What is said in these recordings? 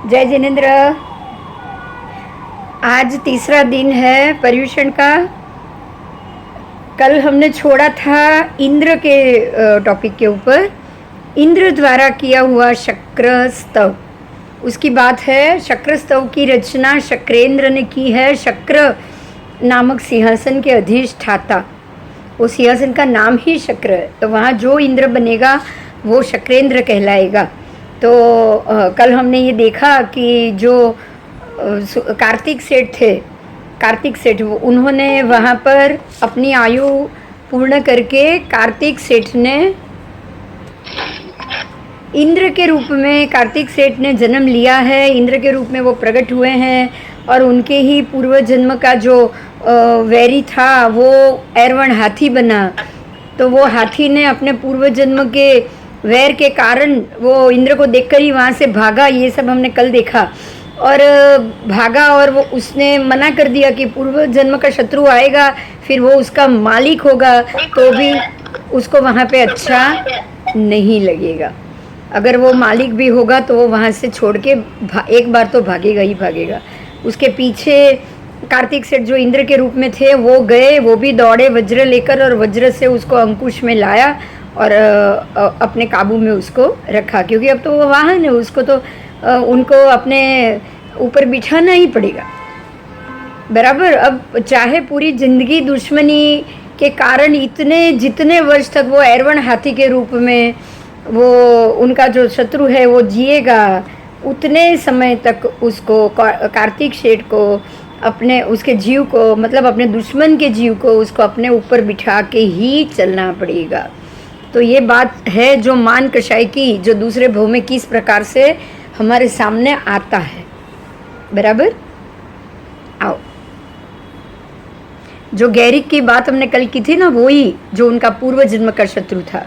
जय जिनेन्द्र। आज तीसरा दिन है पर्युषण का। कल हमने छोड़ा था इंद्र के टॉपिक के ऊपर, इंद्र द्वारा किया हुआ शक्र स्तव। उसकी बात है। शक्र स्तव की रचना शक्रेंद्र ने की है। शक्र नामक सिंहासन के अधिष्ठाता, वो सिंहासन का नाम ही शक्र है, तो वहाँ जो इंद्र बनेगा वो शक्रेंद्र कहलाएगा। तो कल हमने ये देखा कि जो कार्तिक सेठ थे, कार्तिक सेठ, वो उन्होंने वहाँ पर अपनी आयु पूर्ण करके कार्तिक सेठ ने इंद्र के रूप में, कार्तिक सेठ ने जन्म लिया है। इंद्र के रूप में वो प्रकट हुए हैं और उनके ही पूर्व जन्म का जो वैरी था वो ऐरवण हाथी बना। तो वो हाथी ने अपने पूर्व जन्म के वैर के कारण वो इंद्र को देखकर ही वहाँ से भागा। ये सब हमने कल देखा। और भागा और वो उसने मना कर दिया कि पूर्व जन्म का शत्रु आएगा फिर वो उसका मालिक होगा, तो भी उसको वहाँ पे अच्छा नहीं लगेगा। अगर वो मालिक भी होगा तो वो वहाँ से छोड़ के एक बार तो भागेगा ही भागेगा। उसके पीछे कार्तिक सेठ जो इंद्र के रूप में थे वो गए, वो भी दौड़े वज्र लेकर और वज्र से उसको अंकुश में लाया और अपने काबू में उसको रखा, क्योंकि अब तो वो वाहन है, उसको तो उनको अपने ऊपर बिठाना ही पड़ेगा, बराबर। अब चाहे पूरी जिंदगी दुश्मनी के कारण इतने जितने वर्ष तक वो ऐरवण हाथी के रूप में वो उनका जो शत्रु है वो जिएगा, उतने समय तक उसको, कार्तिक सेठ को, अपने उसके जीव को, मतलब अपने दुश्मन के जीव को उसको अपने ऊपर बिठा के ही चलना पड़ेगा। तो ये बात है जो मान कषाय की, जो दूसरे भाव में किस प्रकार से हमारे सामने आता है, बराबर। आओ, जो गैरिक की बात हमने कल की थी ना, वो ही जो उनका पूर्व जन्म का शत्रु था।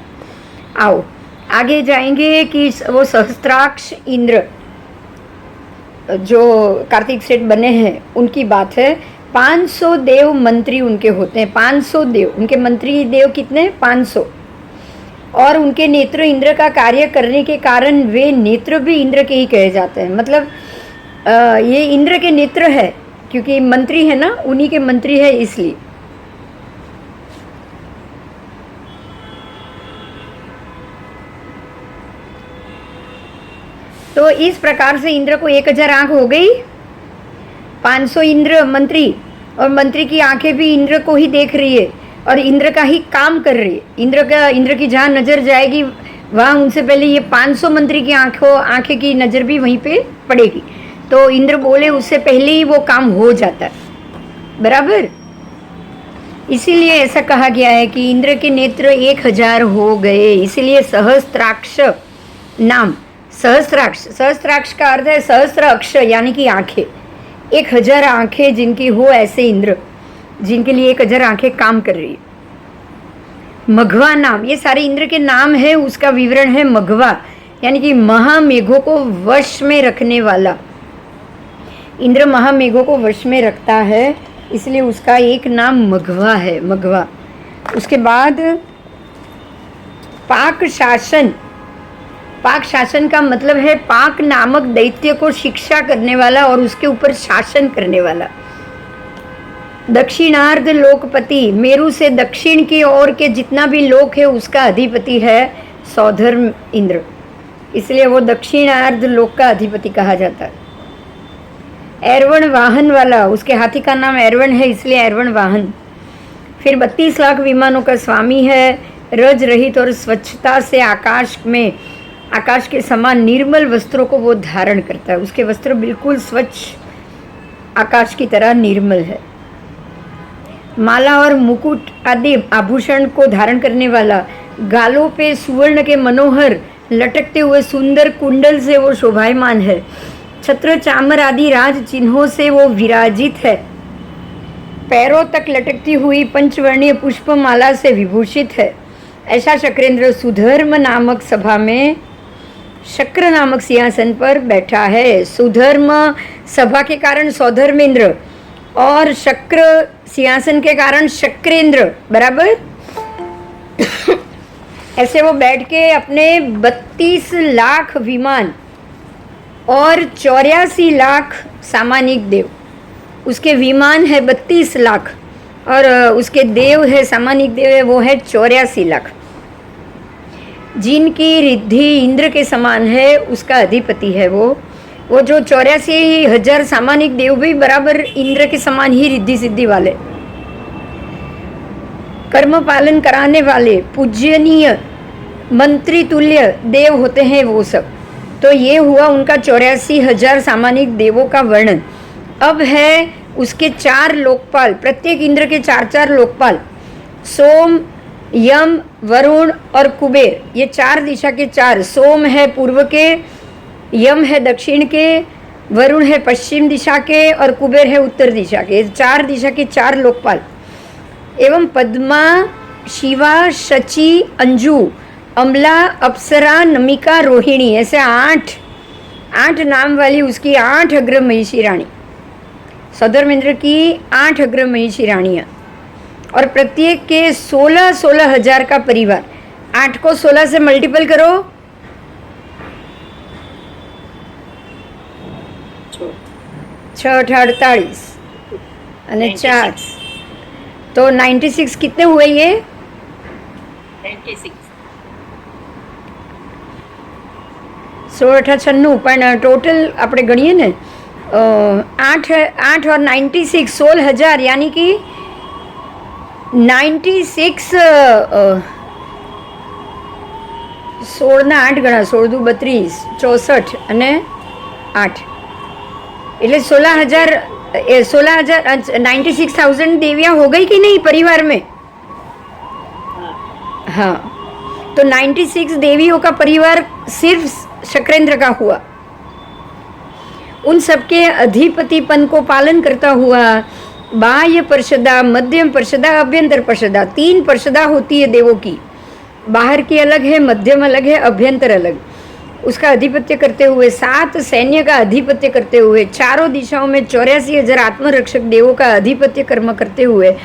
आओ आगे जाएंगे कि वो सहस्त्राक्ष इंद्र जो कार्तिक सेठ बने हैं उनकी बात है। 500 देव मंत्री उनके होते हैं, 500 देव, उनके मंत्री देव कितने, 500। और उनके नेत्र इंद्र का कार्य करने के कारण वे नेत्र भी इंद्र के ही कहे जाते हैं। मतलब ये इंद्र के नेत्र है, क्योंकि मंत्री है ना, उन्हीं के मंत्री है इसलिए। तो इस प्रकार से इंद्र को 1000 आंख हो गई, 500 इंद्र मंत्री, और मंत्री की आंखें भी इंद्र को ही देख रही है और इंद्र का ही काम कर रही है। इंद्र की जहाँ नज़र जाएगी वहाँ उनसे पहले ये 500 मंत्री की आंखें की नज़र भी वहीं पे पड़ेगी। तो इंद्र बोले उससे पहले ही वो काम हो जाता है, बराबर। इसीलिए ऐसा कहा गया है कि इंद्र के नेत्र 1000 हो गए, इसीलिए सहस्त्राक्ष नाम। सहस्त्राक्ष का अर्थ है सहस्त्र अक्ष, यानी कि आंखें, 1000 आंखें जिनकी हो, ऐसे इंद्र जिनके लिए 1000 आंखें काम कर रही है। मघवा नाम, ये सारे इंद्र के नाम है, उसका विवरण है मघवा, यानी कि महामेघों को वश में रखने वाला। इंद्र महामेघों को वश में रखता है, इसलिए उसका एक नाम मघवा है, मघवा। उसके बाद पाक शासन। पाक शासन का मतलब है पाक नामक दैत्य को शिक्षा करने वाला और उसके ऊपर शासन करने वाला। दक्षिणार्ध लोकपति, मेरु से दक्षिण की ओर के जितना भी लोक है उसका अधिपति है सौधर्म इंद्र, इसलिए वो दक्षिणार्ध लोक का अधिपति कहा जाता है। ऐरवण वाहन वाला, उसके हाथी का नाम ऐरवण है, इसलिए ऐरवण वाहन। फिर 32 लाख विमानों का स्वामी है, रज रहित और स्वच्छता से आकाश के समान निर्मल वस्त्रों को वो धारण करता है। उसके वस्त्र बिल्कुल स्वच्छ आकाश की तरह निर्मल है। माला और मुकुट आदि आभूषण को धारण करने वाला, गालों पे सुवर्ण के मनोहर लटकते हुए सुंदर कुंडल से वो शोभायमान है। छत्र चामर आदि राज चिन्हों से वो विराजित है। पैरों तक लटकती हुई पंचवर्णीय पुष्पमाला से विभूषित है। ऐसा शक्रेंद्र सुधर्म नामक सभा में, शक्र नामक सिंहासन पर बैठा है। सुधर्म सभा के कारण सौधर्मेंद्र और शक्र सिंहासन के कारण शक्रेंद्र, बराबर। ऐसे वो बैठ के अपने 32 लाख विमान और 84 लाख सामानिक देव, उसके विमान है 32 लाख और उसके देव है सामानिक देव है वो है 84 लाख। जिनकी रिद्धि इंद्र के समान है उसका अधिपति है वो जो 84,000 सामानिक देव भी बराबर इंद्र के समान ही रिद्धि सिद्धि वाले, कर्म पालन कराने वाले, पूज्यनीय, मंत्री तुल्य देव होते हैं वो सब। तो ये हुआ उनका 84,000 सामानिक देवों का वर्णन। अब है उसके 4 लोकपाल, प्रत्येक इंद्र के 4 लोकपाल, सोम, यम, वरुण और कुबेर। ये 4 दिशा के 4, सोम है पूर्व के, यम है दक्षिण के, वरुण है पश्चिम दिशा के और कुबेर है उत्तर दिशा के। 4 दिशा के 4 लोकपाल एवं पद्मा, शिवा, शची, अंजू, अमला, अप्सरा, नमिका, रोहिणी, ऐसे 8 नाम वाली उसकी 8 अग्र महिषी रानी, सौधर्मेंद्र की 8 अग्र महिषी रानियाँ और प्रत्येक के 16 हजार का परिवार। 8 को 16 से मल्टीपल करो, 6 48 અને 4 तो 96 कितने हुए ये? 96 16 8 96 પણ ટોટલ આપણે ગણીએ ને 8 और 96 16,000 यानी कि 96 16 ના 8 ગણા, 16 દુ 32, 64 અને 8 એટલે 16,000 96,000 देवियाँ हो गई कि नहीं परिवार में? हाँ, तो 96 देवियों का परिवार सिर्फ शक्रेंद्र का हुआ। उन सबके अधिपतिपन को पालन करता हुआ बाह्य पर्षदा, मध्यम पर्षदा, अभ्यंतर पर्षदा, 3 पर्षदा होती है देवों की, बाहर की अलग है, मध्यम अलग है, अभ्यंतर अलग, उसका अधिपत्य करते हुए 7 सैन्य का अधिपत्य करते हुए 4 दिशाओं में 84,000 आत्मरक्षक देवों का अधिपत्य कर्म करते हुए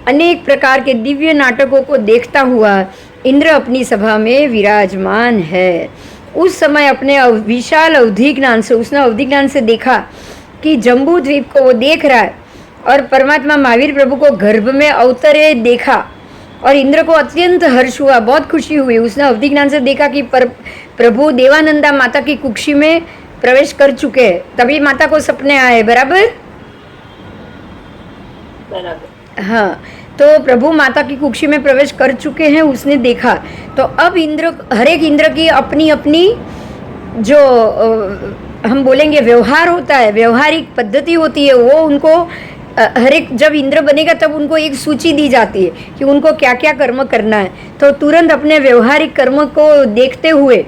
अनेक प्रकार के दिव्य नाटकों को देखता हुआ इंद्र अपनी सभा में विराजमान है। उस समय अपने विशाल अवधि ज्ञान से, उसने अवधि ज्ञान से देखा कि जम्बू द्वीप को वो देख रहा है और परमात्मा महावीर प्रभु को गर्भ में अवतरे देखा और इंद्र को अत्यंत हर्ष हुआ, बहुत खुशी हुई। उसने अवधि ज्ञान से देखा कि प्रभु देवानंदा माता की कुक्षी में प्रवेश कर चुके हैं, तभी माता को सपने आए। बराबर? हाँ, तो प्रभु माता की कुक्षी में प्रवेश कर चुके हैं, उसने देखा। तो अब इंद्र, हर एक इंद्र की अपनी अपनी जो हम बोलेंगे व्यवहार होता है, व्यवहारिक पद्धति होती है, वो उनको हर एक, जब इंद्र बनेगा तब उनको एक सूची दी जाती है कि उनको क्या क्या कर्म करना है। तो तुरंत अपने व्यवहारिक कर्म को देखते हुए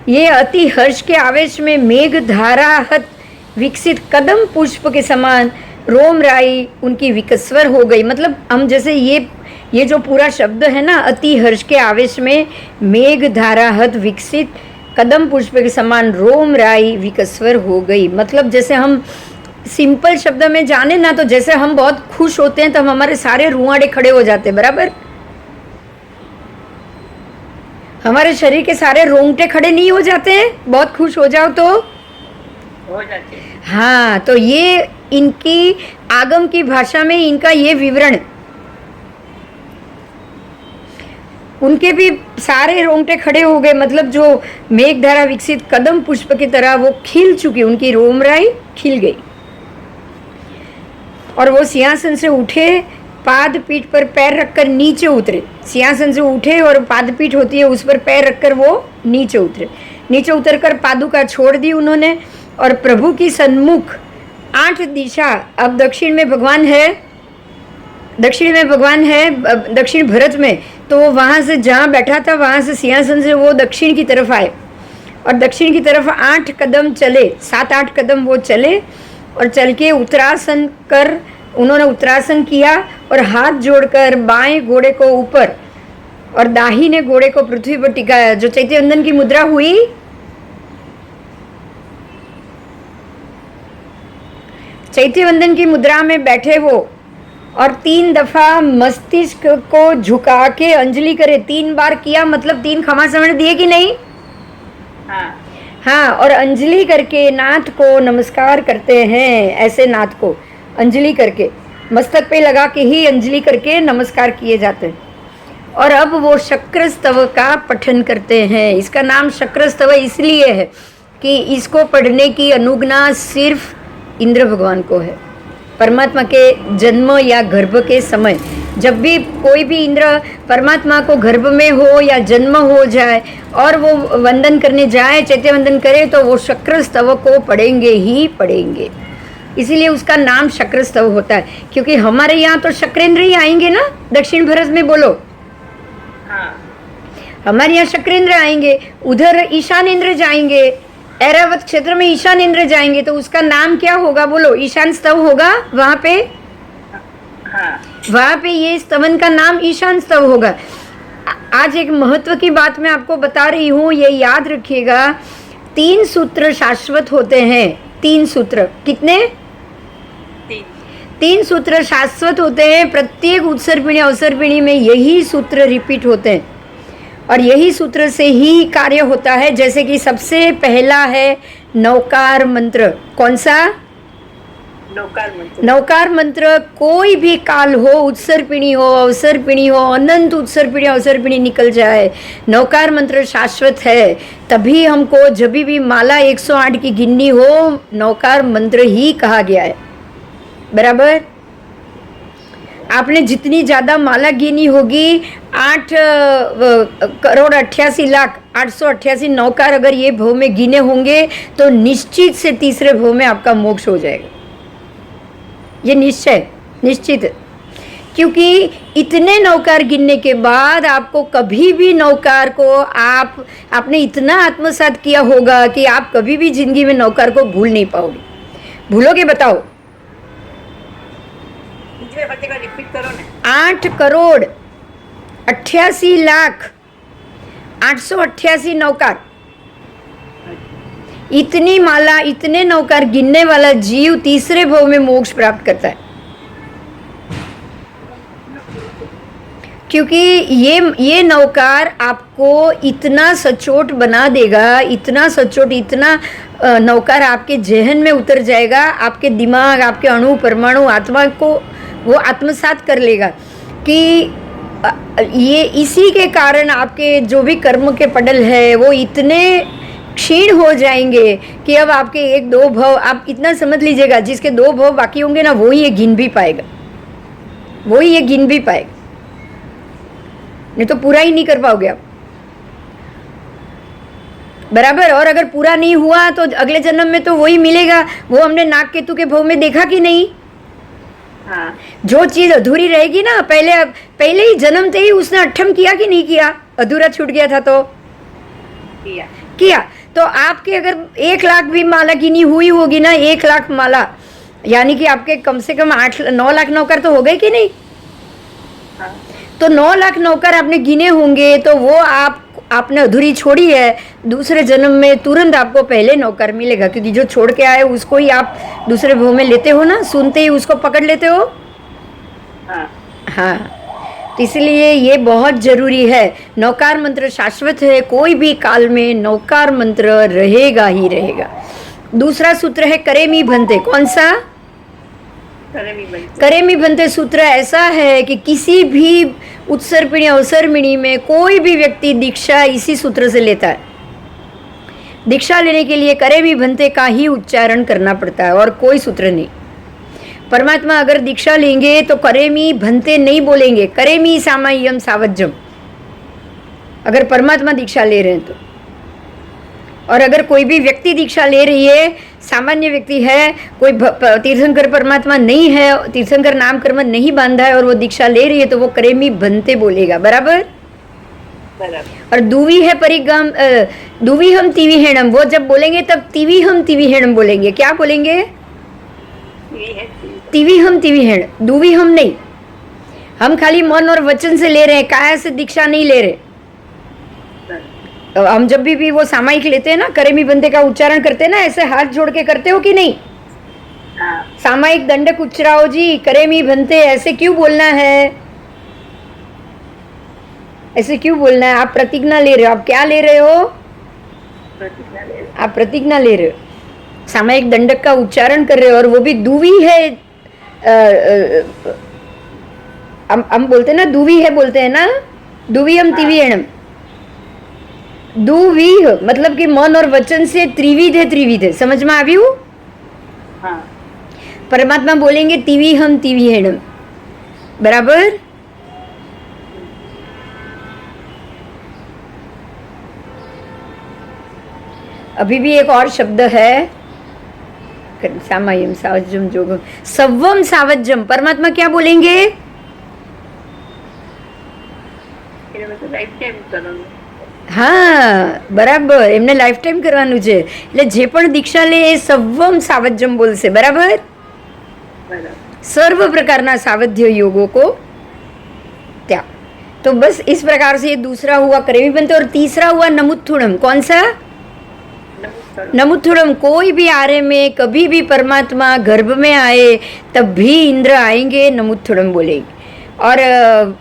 ये अति हर्ष के आवेश में मेघ धाराहत विकसित कदम पुष्प के समान रोम राई उनकी विकस्वर हो गई। मतलब हम जैसे ये जो पूरा शब्द है ना, अति हर्ष के आवेश में मेघ धाराहत विकसित कदम पुष्प के समान रोम राई विकस्वर हो गई। मतलब जैसे हम सिंपल शब्द में जाने ना, तो जैसे हम बहुत खुश होते हैं तो हमारे सारे रुआड़े खड़े हो जाते हैं। बराबर? हमारे शरीर के सारे रोंगटे खड़े नहीं हो जाते हैं बहुत खुश हो जाओ तो? हो जाते हैं। हाँ, तो ये इनकी आगम की भाषा में इनका ये विवरण, उनके भी सारे रोंगटे खड़े हो गए। मतलब जो मेघधारा विकसित कदम पुष्प की तरह वो खिल चुकी, उनकी रोमराई खिल गई और वो सिंहासन से उठे, पाद पीठ पर पैर रखकर नीचे उतरे। सिंहासन से उठे और पाद पीठ होती है, उस पर पैर रखकर वो नीचे उतरे। नीचे उतरकर पादुका छोड़ दी उन्होंने और प्रभु की सन्मुख 8 दिशा, अब दक्षिण में भगवान है, दक्षिण भारत में, तो वो वहाँ से जहाँ बैठा था वहाँ से सिंहासन से वो दक्षिण की तरफ आए और दक्षिण की तरफ 8 कदम चले, 7-8 कदम वो चले और चल के उत्तरासन कर, उन्होंने उत्तरासन किया और हाथ जोड़कर बाएं घोड़े को ऊपर और दाहिने घोड़े को पृथ्वी पर टिकाया। जो चैत्यवंदन की मुद्रा हुई, चैत्यवंदन की मुद्रा में बैठे वो और 3 दफा मस्तिष्क को झुका के अंजलि करे। 3 बार किया, मतलब 3 खमा समण दिए कि नहीं? हाँ। हाँ, और अंजलि करके नाथ को नमस्कार करते हैं, ऐसे नाथ को अंजलि करके मस्तक पे लगा के ही अंजलि करके नमस्कार किए जाते हैं। और अब वो शक्र स्तव का पठन करते हैं। इसका नाम शक्र स्तव इसलिए है कि इसको पढ़ने की अनुज्ञा सिर्फ इंद्र भगवान को है। परमात्मा के जन्म या गर्भ के समय जब भी कोई भी इंद्र परमात्मा को गर्भ में हो या जन्म हो जाए और वो वंदन करने जाए, चैत्य वंदन करे, तो वो शक्र स्तव को पढ़ेंगे ही पढ़ेंगे। इसीलिए उसका नाम शक्र स्तव होता है। क्योंकि हमारे यहाँ तो शक्रेंद्र ही आएंगे ना, दक्षिण भारत में बोलो। हाँ, हमारे यहाँ शक्रेंद्र आएंगे, उधर ईशान इंद्र जाएंगे, ऐरावत क्षेत्र में ईशान इंद्र जाएंगे, तो उसका नाम क्या होगा बोलो? ईशान स्तव होगा वहाँ पे। हाँ, वहाँ पे ये स्तवन का नाम ईशान स्तव होगा। आज एक महत्व की बात मैं आपको बता रही हूँ, ये याद रखिएगा। 3 सूत्र शाश्वत होते हैं। 3 सूत्र कितने? 3 सूत्र शाश्वत होते हैं। प्रत्येक उत्सर पीढ़ी अवसर पीढ़ी में यही सूत्र रिपीट होते हैं और यही सूत्र से ही कार्य होता है। जैसे कि सबसे पहला है नौकार मंत्र। कौन सा? नौकार मंत्र। नौकार मंत्र कोई भी काल हो, उत्सर पीढ़ी हो, अवसर पीढ़ी हो, अनंत उत्सर पीढ़ी अवसर पीढ़ी निकल जाए, नौकार मंत्र शाश्वत है। तभी हमको जब भी माला 108 की गिननी हो, नौकार मंत्र ही कहा गया है। बराबर? आपने जितनी ज़्यादा माला गिनी होगी, 8,88,08,888 नौकार अगर ये भव में गिने होंगे तो निश्चित से तीसरे भव में आपका मोक्ष हो जाएगा। ये निश्चय निश्चित है। क्योंकि इतने नौकार गिनने के बाद आपको कभी भी नौकार को आपने इतना आत्मसात किया होगा कि आप कभी भी जिंदगी में नौकार को भूल नहीं पाओगे। भूलोगे? बताओ। रिपीट करो ना। 8,88,888 नौकार। इतनी माला, इतने नौकार गिनने वाला जीव तीसरे भव में मोक्ष प्राप्त करता है। क्योंकि ये नौकार आपको इतना सचोट बना देगा, इतना सचोट, इतना नौकार आपके जहन में उतर जाएगा, आपके दिमाग, आपके अणु परमाणु आत्मा को वो आत्मसात कर लेगा कि ये इसी के कारण आपके जो भी कर्म के पडल है वो इतने क्षीण हो जाएंगे कि अब आपके 1-2 भव, आप इतना समझ लीजिएगा, जिसके 2 भव बाकी होंगे ना, वो ही ये गिन भी पाएगा, वो ही ये गिन भी पाएगा, नहीं तो पूरा ही नहीं कर पाओगे आप। बराबर? और अगर पूरा नहीं हुआ तो अगले जन्म में तो वही मिलेगा। वो हमने नाग केतु के भव में देखा कि नहीं? हाँ। जो चीज अधूरी रहेगी ना, पहले ही जन्मते ही उसने अठम किया कि नहीं किया? अधूरा छूट गया था तो किया। तो आपके अगर 1 लाख भी माला गिनी हुई होगी ना, 1 लाख माला, यानी कि आपके कम से कम 9 लाख नौकर तो हो गए कि नहीं? हाँ। तो 9 लाख नौकर आपने गिने होंगे, तो वो आपने अधूरी छोड़ी है। दूसरे जन्म में तुरंत आपको पहले नौकर मिलेगा, क्योंकि जो छोड़ के आए उसको ही आप दूसरे भव में लेते हो ना, सुनते ही उसको पकड़ लेते हो। हाँ, तो इसलिए ये बहुत जरूरी है। नौकार मंत्र शाश्वत है, कोई भी काल में नौकार मंत्र रहेगा ही रहेगा। दूसरा सूत्र है करेमी भंते। कौन सा? करेमी भंते सूत्र ऐसा है कि किसी भी उत्सर पीढ़ी अवसर पीढ़ी में कोई भी व्यक्ति दीक्षा इसी सूत्र से लेता है। दीक्षा लेने के लिए करेमी भंते का ही उच्चारण करना पड़ता है और कोई सूत्र नहीं। परमात्मा अगर दीक्षा लेंगे तो करेमी भंते नहीं बोलेंगे, करेमी सामाय्यम सावज्जम, अगर परमात्मा दीक्षा ले रहे हैं तो। और अगर कोई भी व्यक्ति दीक्षा ले रही है, सामान्य व्यक्ति है, कोई तीर्थंकर परमात्मा नहीं है, तीर्थंकर नाम कर्म नहीं बांधा है और वो दीक्षा ले रही है, तो वो करेमी भंते बोलेगा। बराबर? और दुवी है परिगम, दुवी हम तिवी हेणम, वो जब बोलेंगे तब तिवी हम तिवी हेणम बोलेंगे। क्या बोलेंगे? तिवी हम तिवी हेण, दुवी हम नहीं। हम खाली मन और वचन से ले रहे हैं, काया से दीक्षा नहीं ले रहे। हम जब भी वो सामायिक लेते हैं ना, करेमी बंदे का उच्चारण करते हैं ना, ऐसे हाथ जोड़ के करते हो कि नहीं? सामायिक दंडक उच्चराओ जी, करेमी भंते, ऐसे क्यों बोलना है? ऐसे क्यों बोलना है? आप प्रतिज्ञा ले रहे हो। आप क्या ले रहे हो? आप प्रतिज्ञा ले रहे हो, सामयिक दंडक का उच्चारण कर रहे हो, और वो भी दुवी है। हम बोलते हैं ना, दुवी है बोलते हैं ना, दुवीयम तिवीयणम। दुवीह मतलब कि मन और वचन से त्रिविध है, त्रिविध है। समझ में આવ્યું? हाँ परमात्मा बोलेंगे तिवीहम तिवीयणम, बराबर? अभी भी एक और शब्द है, सामयम सावज्यम जोगम सव्वम सावज्यम। परमात्मा क्या बोलेंगे? લાઈફ ટાઈમ કરવાનું. હા બરાબર, એમને લાઈફ ટાઈમ કરવાનું છે. એટલે જે પણ દીક્ષા લે એ સવ્વમ સાવજ્યમ બોલશે, બરાબર? બરાબર. सर्व प्रकारना सावध्य योगों को त्या। तो बस इस प्रकार से ये दूसरा हुआ करेवी बनते, और तीसरा हुआ नमुत्थुणम। कौन सा? नमुत्थुणम। कोई भी आर्य में कभी भी परमात्मा गर्भ में आए तब भी इंद्र आएंगे, नमुत्थुणम बोलेंगे। और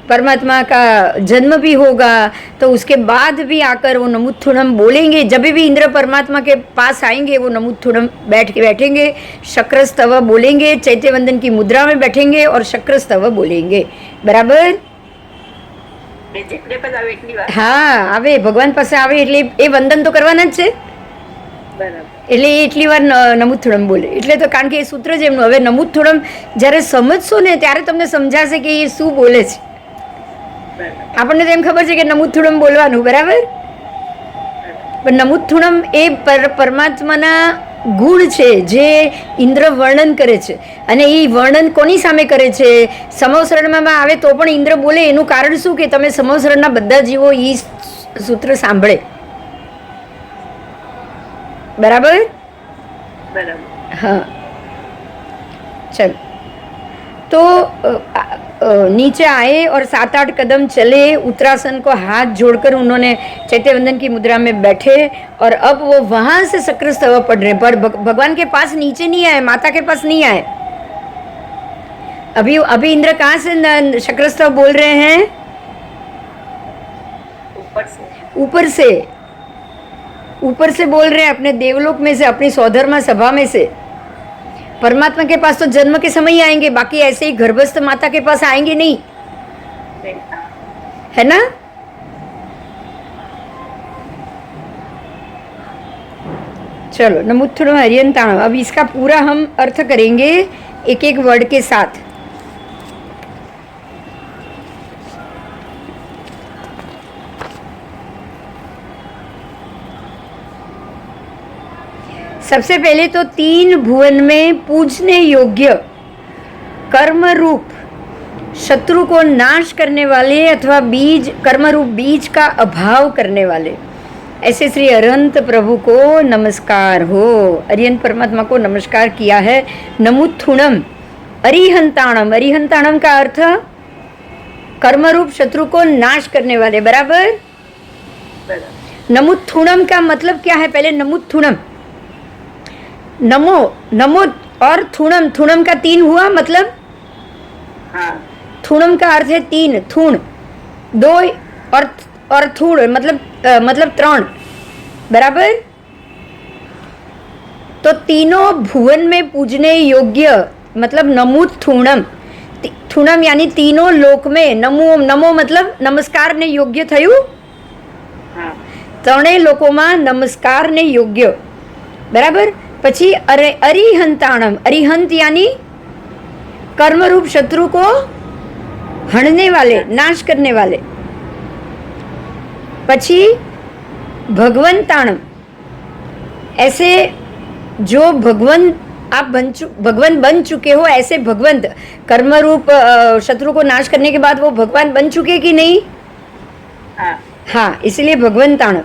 परमात्मा का जन्म भी होगा तो उसके बाद भी आकर वो नमुत्थुणम बोलेंगे। जब भी इंद्र परमात्मा के पास आएंगे वो नमुत्थुणम बैठेंगे, शक्रस्तव बोलेंगे, चैत्यवंदन की मुद्रा में बैठेंगे और शक्रस्तव बोलेंगे, बराबर? हाँ आवे, भगवान पास आवे એટલે એ વંદન તો કરવાના જ છે, એટલે એટલી વાર નમુત્થુણમ બોલે. એટલે તો કારણ કે એ સૂત્ર જ એમનું. હવે નમુત્થુણમ જ્યારે સમજશો ને ત્યારે તમને સમજાશે કે એ શું બોલે છે. આપણને તો એમ ખબર છે કે નમુત્થુણમ બોલવાનું, બરાબર? પણ નમુત્થુણમ એ પરમાત્માના ગુણ છે જે ઇન્દ્ર વર્ણન કરે છે. અને એ વર્ણન કોની સામે કરે છે? સમવસરણમાં આવે તો પણ ઇન્દ્ર બોલે. એનું કારણ શું? કે તમે સમવસરણના બધા જીવો એ સૂત્ર સાંભળે, बराबर? हाँ चल। तो नीचे आए और 7-8 कदम चले, उत्तरासन को हाथ जोड़कर उन्होंने चैत्यवंदन की मुद्रा में बैठे, और अब वो वहां से शक्रस्तव पढ़ रहे, पर भगवान के पास नीचे नहीं आए, माता के पास नहीं आए। अभी इंद्र कहाँ से शक्रस्तव बोल रहे हैं? ऊपर से बोल रहे हैं, अपने देवलोक में से, अपनी सौधर्मा सभा में से। परमात्मा के पास तो जन्म के समय ही आएंगे, बाकी ऐसे ही गर्भस्थ माता के पास आएंगे नहीं, है ना? चलो, नमुत्थुणम हरियंताणम। अब इसका पूरा हम अर्थ करेंगे एक एक वर्ड के साथ। सबसे पहले तो 3 भुवन में पूजने योग्य कर्म रूप शत्रु को नाश करने वाले अथवा बीज, कर्म रूप बीज का अभाव करने वाले, ऐसे श्री अरहंत प्रभु को नमस्कार हो। अरिहंत परमात्मा को नमस्कार किया है। नमुत्थुणम अरिहंताणम। अरिहंताणम का अर्थ कर्म रूप शत्रु को नाश करने वाले, बराबर? नमुत्थुणम का मतलब क्या है? पहले नमुत्थुणम, नमो, नमो और थुणम, थुणम का 3 हुआ, मतलब थुणम का अर्थ है 3, थुण 2 और थुण मतलब 3, बराबर? तो तीनों भुवन में पूजने योग्य मतलब नमुत्थुणम। थुणम यानी तीनों लोक में, नमो, नमो मतलब नमस्कार ने योग्य थयु, ત્રણેય લોકોમાં નમસ્કાર ને યોગ્ય, બરાબર? પછી अरिहंताणम। अरिहंत यानी कर्मरूप शत्रु को हणने वाले, नाश करने वाले। પછી भगवंताणम, ऐसे जो आप भगवान बन चुके हो, ऐसे भगवंत, कर्मरूप शत्रु को नाश करने के बाद वो भगवान बन चुके कि नहीं? हाँ, इसलिए भगवंताणम।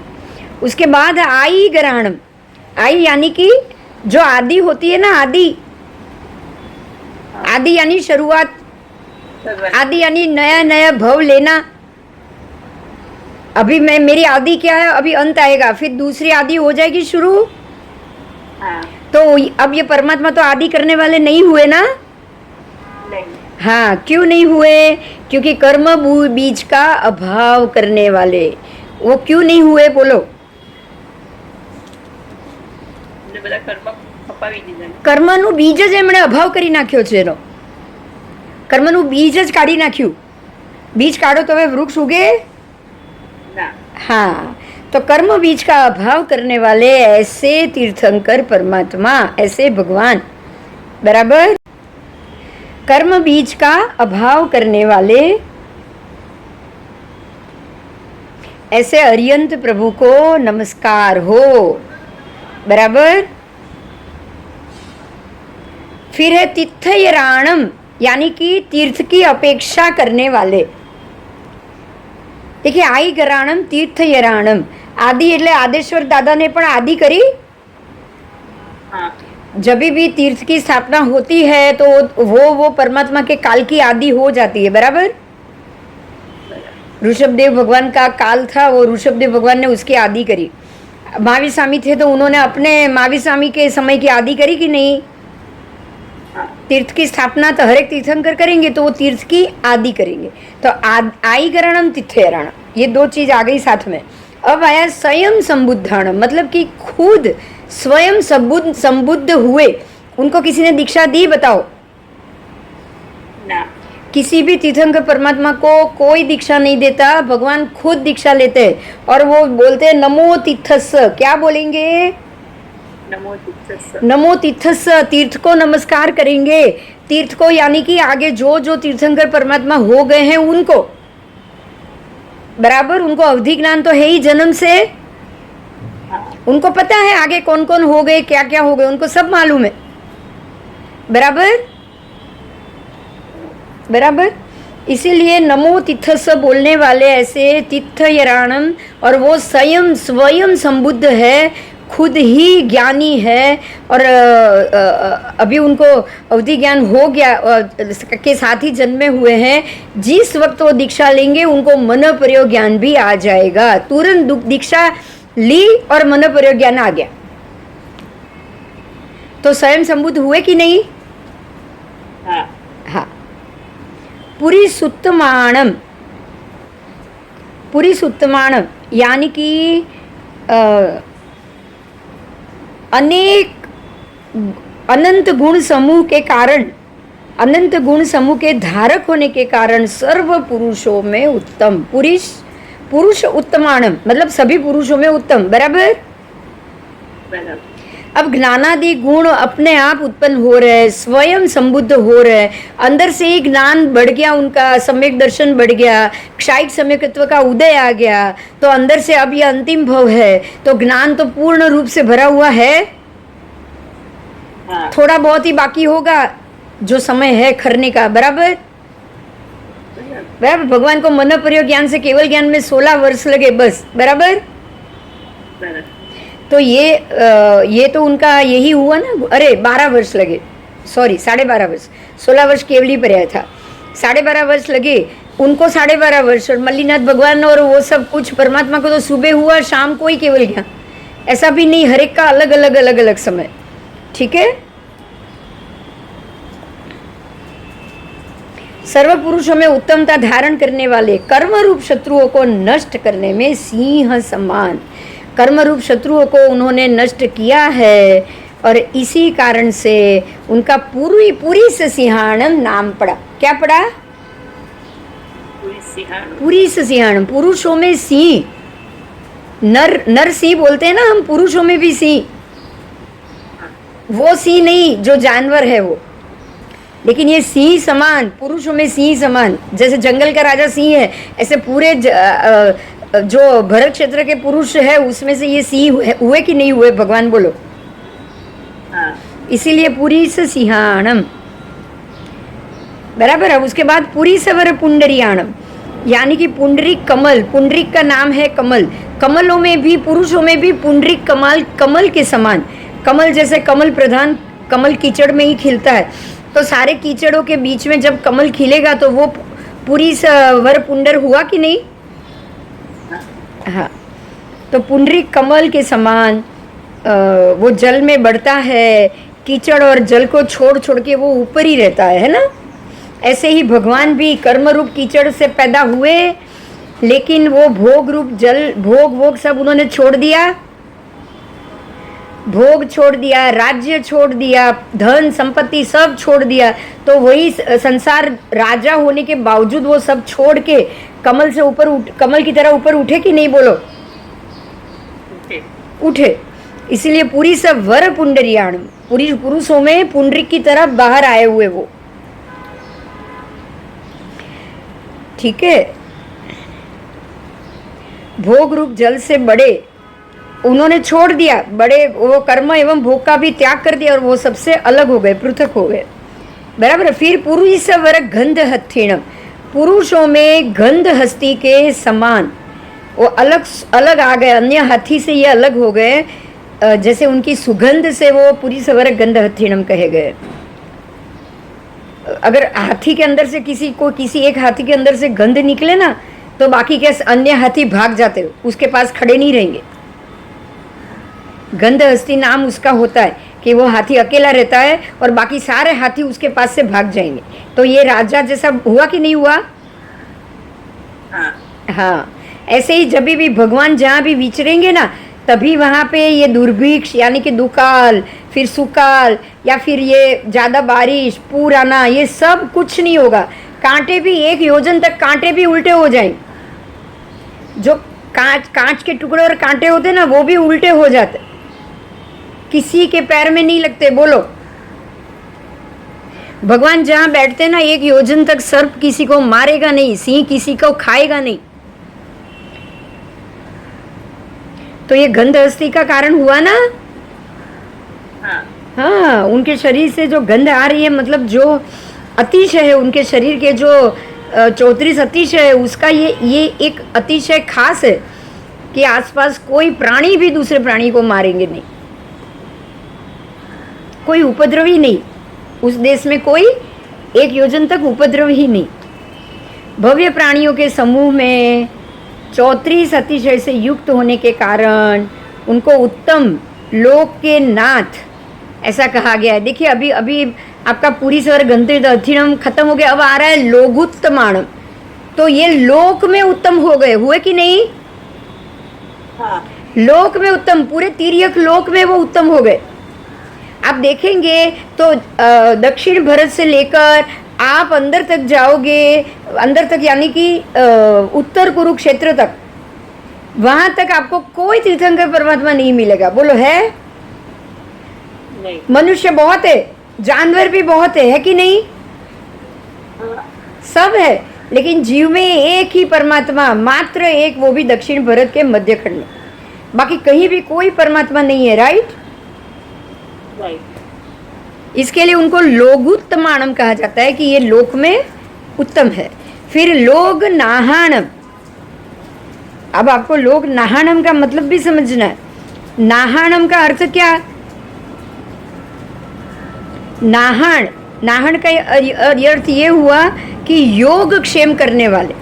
उसके बाद आई ग्रहणम। आई यानी कि जो आदि होती है ना, आदि, आदि यानी शुरुआत, आदि यानी नया नया भव लेना। अभी मेरी आदि क्या है? अभी अंत आएगा, फिर दूसरी आदि हो जाएगी शुरू। तो अब ये परमात्मा तो आदि करने वाले नहीं हुए ना? नहीं। हाँ, क्यों नहीं हुए? क्योंकि कर्म बीज का अभाव करने वाले। वो क्यों नहीं हुए बोलो? બધા કર્મ કપાવી દીધા. કર્મનું બીજ જ એમણે અભાવ કરી નાખ્યો છે એનો. કર્મનું બીજ જ કાઢી નાખ્યું. बीज काढ़ो तो वे वृक्ष उगे ના. हाँ, तो कर्म बीज का अभाव करने वाले ऐसे तीर्थंकर परमात्मा, ऐसे भगवान, बराबर. कर्म बीज का अभाव करने वाले ऐसे अरियंत प्रभु को नमस्कार हो, बराबर. फिर है तीर्थयराणम, यानी कि तीर्थ की अपेक्षा करने वाले. देखिए, आई गराणम तीर्थयराणम, आदि એટલે आदेश्वर दादा ने पण आदि करी. હા. जब भी तीर्थ की स्थापना होती है तो वो परमात्मा के काल की आदि हो जाती है, बराबर. ऋषभदेव भगवान का काल था, वो ऋषभदेव भगवान ने उसकी आदि करी. महावीर स्वामी थे तो उन्होंने अपने महावीर स्वामी के समय की आदि करी कि नहीं. तीर्थ की स्थापना तो हर एक तीर्थंकर करेंगे तो वो तीर्थ की आदि करेंगे. तो आई गरणम तीर्थयराणम, ये दो चीज आ गई साथ में. अब आया स्वयं संबुद्धाणम, मतलब कि खुद स्वयं संबुद्ध हुए. उनको किसी ने दीक्षा दी, बताओ. ના. किसी भी तीर्थंकर परमात्मा को कोई दीक्षा नहीं देता, भगवान खुद दीक्षा लेते हैं और वो बोलते हैं नमो तीर्थस्स. क्या बोलेंगे? નમો તીર્થસ્સ. नमो तीर्थस्स, तीर्थ को नमस्कार करेंगे. तीर्थ को यानी कि आगे जो जो तीर्थंकर परमात्मा हो गए हैं उनको, बराबर. उनको अवधि ज्ञान तो है ही जन्म से. उनको पता है आगे कौन कौन हो गए, क्या क्या हो गए, उनको सब मालूम है, बराबर. बराबर. इसीलिए नमो तीर्थस्स बोलने वाले ऐसे तीर्थयराणम, और वो स्वयं संबुद्ध है, खुद ही ज्ञानी है. और अभी उनको अवधि ज्ञान हो गया के साथ ही जन्मे हुए हैं. जिस वक्त वो दीक्षा लेंगे उनको मन प्रयोग ज्ञान भी आ जाएगा. तुरंत दीक्षा ली और मन प्रयोग ज्ञान आ गया. तो स्वयं संबुद्ध हुए कि नहीं. હા. हाँ. पूरी सुत्तमाणम, पूरी सुत्तमाणम यानी कि अनेक अनंत गुण समूह के कारण, अनंत गुण समूह के धारक होने के कारण सर्व पुरुषों में उत्तम. पुरुष उत्तमाणम मतलब सभी पुरुषों में उत्तम, बराबर. બરાબર. अब ज्ञानादि गुण अपने आप उत्पन्न हो रहे हैं, स्वयं संबुद्ध हो रहे हैं. अंदर से ही ज्ञान बढ़ गया, उनका सम्यक दर्शन बढ़ गया, क्षायिक सम्यकत्व का उदय आ गया. तो अंदर से अब ये अंतिम भव है, तो ज्ञान तो पूर्ण रूप से भरा हुआ है. હા. थोड़ा बहुत ही बाकी होगा जो समय है खरने का, बराबर. बराबर. भगवान को मन प्रयोग ज्ञान से केवल ज्ञान में 16 वर्ष लगे बस, बराबर. બરાબર. तो ये तो उनका यही हुआ ना. अरे 12 वर्ष लगे, सॉरी 12.5 वर्ष. 16 वर्ष केवली पर्याय था, 12.5 वर्ष लगे उनको. 12.5 वर्ष और मल्लीनाथ भगवान और वो सब कुछ परमात्मा को तो सुबह हुआ, शाम को ही केवल ज्ञान. ऐसा भी नहीं, हर एक का अलग अलग समय. ठीक है. सर्व पुरुषों में उत्तमता धारण करने वाले कर्म रूप शत्रुओं को नष्ट करने में सिंह समान. कर्म रूप शत्रुओं को उन्होंने नष्ट किया है और इसी कारण से उनका पूरी से सिंहाणम नाम पड़ा. क्या पड़ा? પૂરી સિંહાણું. पूरी से सिंहाणम. पुरुषों में सिंह, नर सिंह बोलते हैं ना हम, पुरुषों में भी सिंह. वो सिंह नहीं जो जानवर है वो, लेकिन ये सिंह समान, पुरुषों में सिंह समान. जैसे जंगल का राजा सिंह है, ऐसे पूरे जो भरत क्षेत्र के पुरुष है उसमें से ये सिंह हुए कि नहीं हुए, भगवान बोलो. હા. इसीलिए पूरी से सिंहाणम, बराबर. अब उसके बाद पूरी सवर पुंडरियाणम, यानी कि पुंडरिक कमल. पुंडरिक का नाम है कमल. कमलों में भी, पुरुषों में भी पुंडरिक कमल के समान. कमल जैसे कमल प्रधान, कमल कीचड़ में ही खिलता है. तो सारे कीचड़ों के बीच में जब कमल खिलेगा तो वो पूरी सवर पुंडर हुआ कि नहीं. हाँ. तो पुंडरिक कमल के समान वो जल में बढ़ता है, कीचड़ और जल को छोड़ के वो ऊपर ही रहता है ना. ऐसे ही भगवान भी कर्म रूप कीचड़ से पैदा हुए, लेकिन वो भोग रूप जल, भोग सब उन्होंने छोड़ दिया भोग छोड़ दिया, राज्य छोड़ दिया, धन संपत्ति सब छोड़ दिया, तो वही संसार राजा होने के बावजूद वो सब छोड़ के कमल से ऊपर कमल की तरह ऊपर उठे कि नहीं, बोलो? उठे। इसीलिए पूरी सब वर पुंडरियाण, पूरी पुरुषों में पुंडरिक की तरह बाहर आए हुए वो। ठीक है। भोग रूप जल से बड़े उन्होंने छोड़ दिया, बड़े वो कर्म एवं भोग का भी त्याग कर दिया और वो सबसे अलग हो गए, पृथक हो गए। बराबर। फिर पुरुष वर गंध हत्थीणम, पुरुषों में गंध हस्ती के समान वो अलग अलग आ गए, अन्य हाथी से ये अलग हो गए। जैसे उनकी सुगंध से वो पूरी सवर गंध हत्थीणम कहे गए। अगर हाथी के अंदर से किसी एक हाथी के अंदर से गंध निकले ना, तो बाकी के अन्य हाथी भाग जाते, उसके पास खड़े नहीं रहेंगे। गंध हस्ती नाम उसका होता है कि वो हाथी अकेला रहता है और बाकी सारे हाथी उसके पास से भाग जाएंगे। तो ये राजा जैसा हुआ कि नहीं हुआ? हाँ। ऐसे ही जब भी भगवान जहाँ भी विचरेंगे ना, तभी वहाँ पे ये दुर्भिक्ष यानी कि दुकाल, फिर सुकाल, या फिर ये ज़्यादा बारिश, पूर आना, ये सब कुछ नहीं होगा। कांटे भी 1 योजन तक कांटे भी उल्टे हो जाएं। जो कांच के टुकड़े और कांटे होते ना, वो भी उल्टे हो जाते, किसी के पैर में नहीं लगते। बोलो, भगवान जहाँ बैठते ना, 1 योजन तक सर्प किसी को मारेगा नहीं, सिंह किसी को खाएगा नहीं। तो ये गंध हस्ती का कारण हुआ ना। हाँ, उनके शरीर से जो गंध आ रही है, मतलब जो अतिशय है उनके शरीर के, जो 34 अतिशय है, उसका ये एक अतिशय खास है कि आसपास कोई प्राणी भी दूसरे प्राणी को मारेंगे नहीं, कोई उपद्रवी नहीं। उस देश में कोई 1 योजन तक उपद्रव ही नहीं। भव्य प्राणियों के समूह में 34 अतिशय से युक्त होने के कारण उनको उत्तम लोक के नाथ ऐसा कहा गया है। देखिए, अभी आपका पूरी सवर गंधे दक्षिणम खत्म हो गया, अब आ रहा है लोगुत्तमाणम। तो ये लोक में उत्तम हो गए, हुए कि नहीं? हाँ। लोक में उत्तम, पूरे तिर्यक लोक में वो उत्तम हो गए। आप देखेंगे तो दक्षिण भारत से लेकर आप अंदर तक जाओगे, अंदर तक यानी कि उत्तर कुरुक्षेत्र तक, वहां तक आपको कोई तीर्थंकर परमात्मा नहीं मिलेगा। बोलो, है? नहीं। मनुष्य बहुत है, जानवर भी बहुत है कि नहीं? सब है, लेकिन जीव में एक ही परमात्मा, मात्र एक, वो भी दक्षिण भारत के मध्य खंड में। बाकी कहीं भी कोई परमात्मा नहीं है। राइट। इसके लिए उनको लोगुत्तमाणम कहा जाता है कि ये लोक में उत्तम है। फिर लोग नाहाणम। अब आपको लोग नाहाणम का मतलब भी समझना है। नाहाणम का अर्थ क्या? नाहण का अर्थ ये हुआ कि योग क्षेम करने वाले,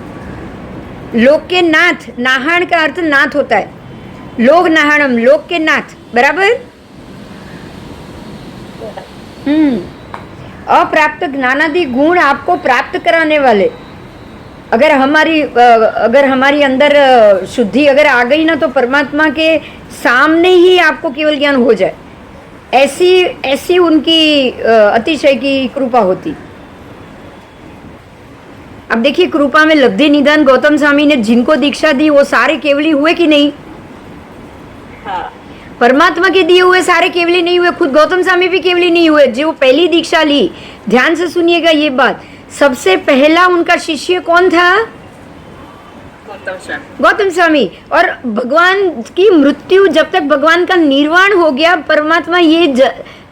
लोक के नाथ। नाहण का अर्थ नाथ होता है। लोग नाहणम, लोक के नाथ। बराबर। अप्राप्त ज्ञानादि गुण आपको प्राप्त कराने वाले। अगर हमारी अंदर शुद्धि अगर आ गई ना, तो परमात्मा के सामने ही आपको केवल ज्ञान हो जाए, ऐसी उनकी अतिशय की कृपा होती। अब देखिए, कृपा में लब्धि निदान गौतम स्वामी ने जिनको दीक्षा दी वो सारे केवली हुए कि नहीं? हाँ। परमात्मा के दिए हुए सारे केवली नहीं हुए, खुद गौतम स्वामी भी केवली नहीं हुए। जो पहली दीक्षा ली, ध्यान से सुनिएगा ये बात, सबसे पहला उनका शिष्य कौन था? गौतम स्वामी। और भगवान की मृत्यु, जब तक भगवान का निर्वाण हो गया, परमात्मा ये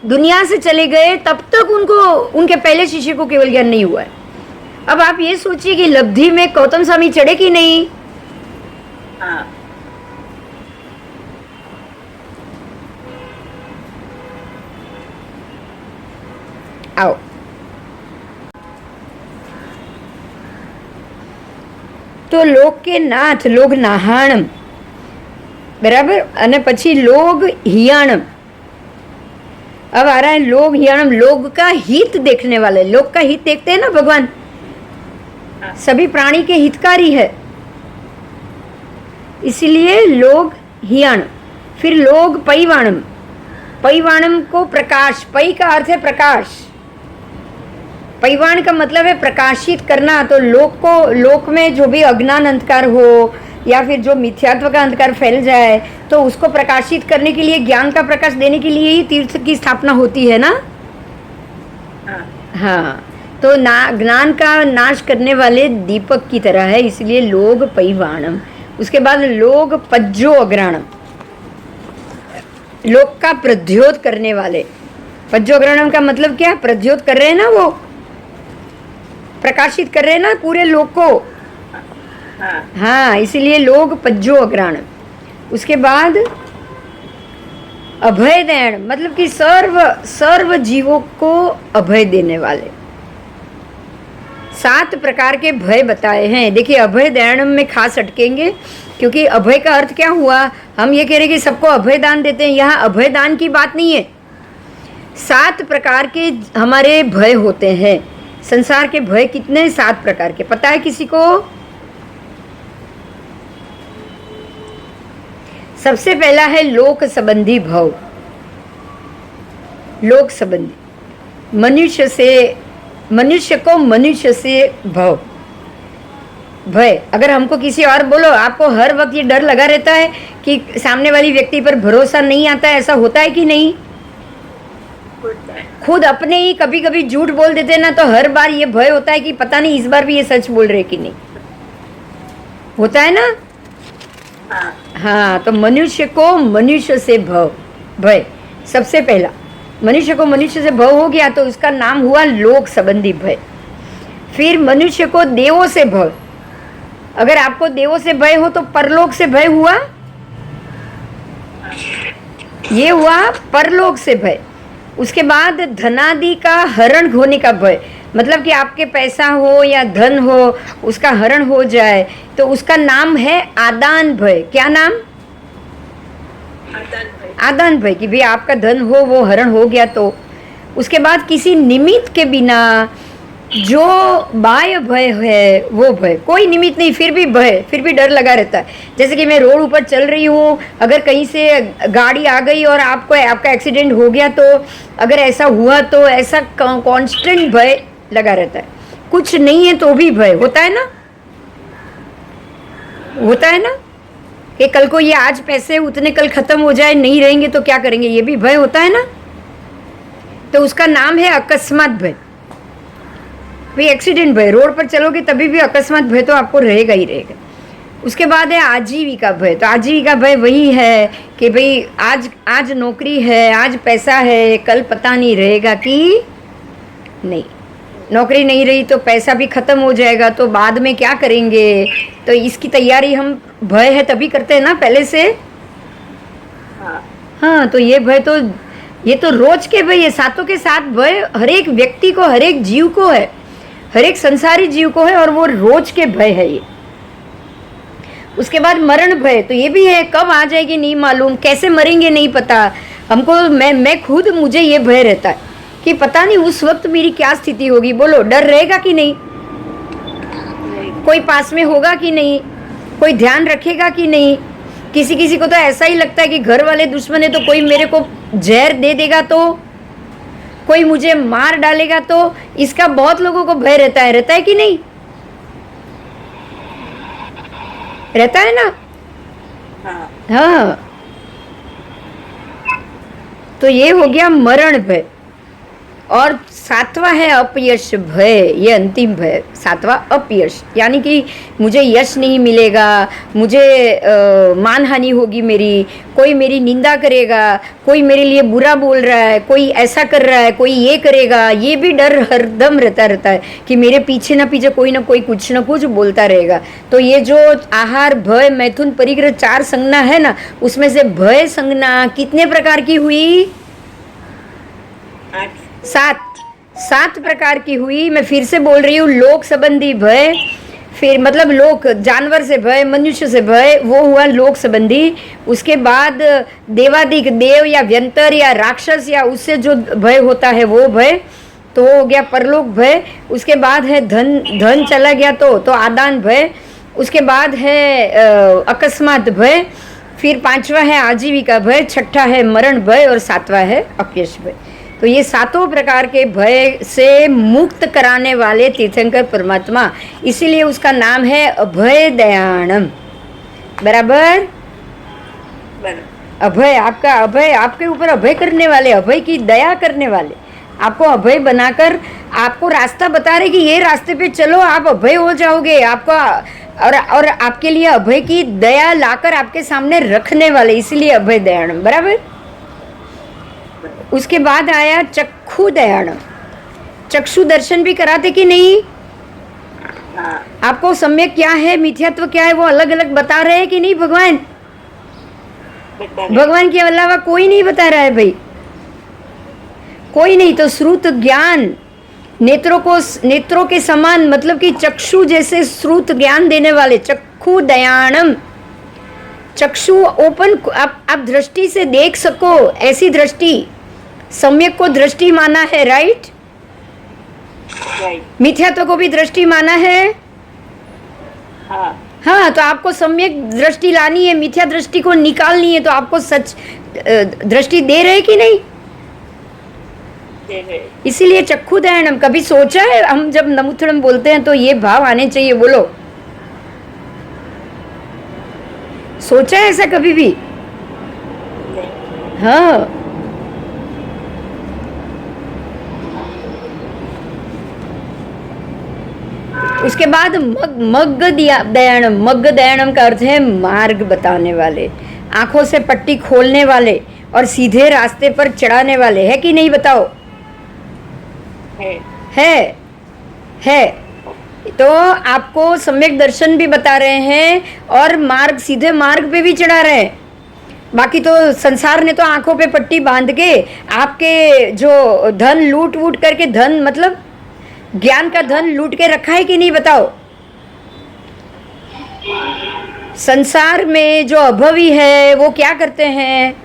दुनिया से चले गए, तब तक उनके पहले शिष्य को केवल ज्ञान नहीं हुआ है। अब आप ये सोचिए कि लब्धि में गौतम स्वामी चढ़े कि नहीं? हाँ। आओ, तो लोक के नाथ, लोग नाहाणम। बराबर। અને પછી लोग हियाणम। अब आ रहा है लोग हियाणम, लोग का हित देखने वाले। लोग का हित देखते हैं ना भगवान, सभी प्राणी के हितकारी है, इसलिए लोग हियाणम। फिर लोग पैवाणम, पैवाणम को प्रकाश, पै का अर्थ है प्रकाश, पैवाण का मतलब है प्रकाशित करना। तो लोक में जो भी अज्ञान अंधकार हो या फिर जो मिथ्यात्व का अंधकार फैल जाए तो उसको प्रकाशित करने के लिए, ज्ञान का प्रकाश देने के लिए ही तीर्थ की स्थापना होती है ना। हाँ, हाँ, तो ज्ञान का नाश करने वाले दीपक की तरह है, इसलिए लोग पैवाणम। उसके बाद लोग पज्जो अग्राणम, लोक का प्रद्योत करने वाले। पज्जो अग्राणम का मतलब क्या? प्रद्योत कर रहे हैं ना, वो प्रकाशित कर रहे हैं ना पूरे लोक को। हाँ, हाँ, इसीलिए लोग पज्जो अग्राणम। उसके बाद अभय देण, मतलब कि सर्व जीवों को अभय देने वाले। 7 प्रकार के भय बताए हैं। देखिए, अभय दान में खास अटकेंगे, क्योंकि अभय का अर्थ क्या हुआ? हम ये कह रहे हैं कि सबको अभय दान देते हैं, यहाँ अभय दान की बात नहीं है। 7 प्रकार के हमारे भय होते हैं। संसार के भय कितने? 7 प्रकार के। पता है किसी को? सबसे पहला है लोक संबंधी भव। लोक संबंधी, मनुष्य को मनुष्य से भय। अगर हमको किसी और बोलो, आपको हर वक्त ये डर लगा रहता है कि सामने वाली व्यक्ति पर भरोसा नहीं आता है, ऐसा होता है कि नहीं? होता है। खुद अपने ही कभी कभी झूठ बोल देते हैं ना, तो हर बार ये भय होता है कि पता नहीं इस बार भी ये सच बोल रहे कि नहीं। होता है ना। हाँ, हाँ, तो मनुष्य को मनुष्य से भय। सबसे पहला मनुष्य को मनुष्य से भय हो गया तो उसका नाम हुआ लोक संबंधी भय। फिर मनुष्य को देवों से भय। अगर आपको देवों से भय हो तो परलोक से भय हुआ, ये हुआ परलोक से भय। उसके बाद धनादि का हरण होने का भय, मतलब कि आपके पैसा हो या धन हो उसका हरण हो जाए तो उसका नाम है आदान भय। क्या नाम? आदान भाई। आदान भय, कि भाई आपका धन हो वो हरण हो गया तो। उसके बाद किसी निमित्त के बिना जो बाह्य भय है वो भय, कोई निमित्त नहीं फिर भी भय, फिर भी डर लगा रहता है। जैसे कि मैं रोड ऊपर चल रही हूँ, अगर कहीं से गाड़ी आ गई और आपका एक्सीडेंट हो गया तो अगर ऐसा हुआ तो ऐसा कांस्टेंट भय लगा रहता है। कुछ नहीं है तो भी भय होता है ना। होता है ना कि कल को ये आज पैसे उतने कल खत्म हो जाए, नहीं रहेंगे तो क्या करेंगे, ये भी भय होता है ना। तो उसका नाम है अकस्मात भय। भाई एक्सीडेंट भय, रोड पर चलोगे तभी भी अकस्मात भय तो आपको रहेगा ही रहेगा। उसके बाद है आजीविका भय। तो आजीविका भय वही है कि भाई आज नौकरी है, आज पैसा है, कल पता नहीं रहेगा कि नहीं। नौकरी नहीं रही तो पैसा भी खत्म हो जाएगा, तो बाद में क्या करेंगे। तो इसकी तैयारी हम भय है तभी करते हैं ना पहले से। हाँ, हाँ, तो ये तो रोज के भय, ये सातों के साथ भय हर एक व्यक्ति को, हर एक जीव को है, हर एक संसारी जीव को है, और वो रोज के भय है ये। उसके बाद मरण भय, तो ये भी है, कब आ जाएगी नहीं मालूम, कैसे मरेंगे नहीं पता हमको। मैं खुद, मुझे ये भय रहता है कि पता नहीं उस वक्त मेरी क्या स्थिति होगी। बोलो, डर रहेगा कि नहीं? कोई पास में होगा कि नहीं, कोई ध्यान रखेगा कि नहीं। किसी को तो ऐसा ही लगता है कि घर वाले दुश्मन है तो कोई मेरे को जहर दे देगा, तो कोई मुझे मार डालेगा, तो इसका बहुत लोगों को भय रहता है कि नहीं? रहता है ना। हाँ, हाँ, तो ये हो गया मरण भय। और 7वां है अपयश भय, ये अंतिम भय। 7वां अपयश, यानी कि मुझे यश नहीं मिलेगा, मुझे मानहानि होगी मेरी, कोई मेरी निंदा करेगा, कोई मेरे लिए बुरा बोल रहा है, कोई ऐसा कर रहा है, कोई ये करेगा। ये भी डर हरदम रहता है कि मेरे पीछे ना कोई ना कोई कुछ ना कुछ बोलता रहेगा। तो ये जो आहार, भय, मैथुन, परिग्रह 4 संज्ञा है ना, उसमें से भय संज्ञा कितने प्रकार की हुई? 8। 7 प्रकार की हुई। मैं फिर से बोल रही हूँ, लोक संबंधी भय, फिर मतलब लोक जानवर से भय, मनुष्य से भय, वो हुआ लोक संबंधी। उसके बाद देवादिक, देव या व्यंतर या राक्षस या उससे जो भय होता है वो भय, तो वो हो गया परलोक भय। उसके बाद है धन चला गया तो आदान भय। उसके बाद है अकस्मात भय। फिर 5वां है आजीविका भय, 6ठा है मरण भय और 7वां है अपयश भय। तो ये 7 प्रकार के भय से मुक्त कराने वाले तीर्थंकर परमात्मा, इसीलिए उसका नाम है अभय दयाणम। बराबर। बराबर। अभय, आपका अभय, आपके ऊपर अभय करने वाले, अभय की दया करने वाले, आपको अभय बनाकर आपको रास्ता बता रहे कि ये रास्ते पे चलो, आप अभय हो जाओगे। आपका और आपके लिए अभय की दया लाकर आपके सामने रखने वाले, इसीलिए अभय दयाणम। बराबर। उसके बाद आया चक्षु दयाणम। चक्षु दर्शन भी कराते कि नहीं? हाँ, आपको सम्यक क्या है, मिथ्यात्व क्या है, वो अलग अलग बता रहे हैं कि नहीं भगवान? बता रहे। भगवान के अलावा कोई नहीं बता रहा है भाई, कोई नहीं। तो श्रुत ज्ञान, नेत्रों के समान, मतलब कि चक्षु जैसे श्रुत ज्ञान देने वाले, चक्षु दयाणम। चक्षु ओपन, आप दृष्टि से देख सको, ऐसी दृष्टि, सम्यक को दृष्टि माना है, राइट? राइट। मिथ्यात्व को भी दृष्टि माना है। हाँ, हाँ, तो आपको सम्यक दृष्टि लानी है, मिथ्या दृष्टि को निकालनी है, तो आपको सच दृष्टि दे रहे कि नहीं? दे रहे। इसीलिए चक्षु दयाणम। कभी सोचा है, हम जब नमुत्थड़म बोलते हैं तो ये भाव आने चाहिए, बोलो, सोचा है ऐसा कभी भी? नहीं। हाँ। उसके बाद मग्ग दयाणम। मग्ग दयाणम का अर्थ है मार्ग बताने वाले, आंखों से पट्टी खोलने वाले और सीधे रास्ते पर चढ़ाने वाले, है कि नहीं? बताओ। है। है। तो आपको सम्यक दर्शन भी बता रहे हैं और मार्ग, सीधे मार्ग पे भी चढ़ा रहे हैं। बाकी तो संसार ने तो आंखों पे पट्टी बांध के आपके जो धन लूट वूट करके, धन मतलब ज्ञान का धन लूट के रखा है कि नहीं? बताओ। संसार में जो अभवी है वो क्या करते हैं?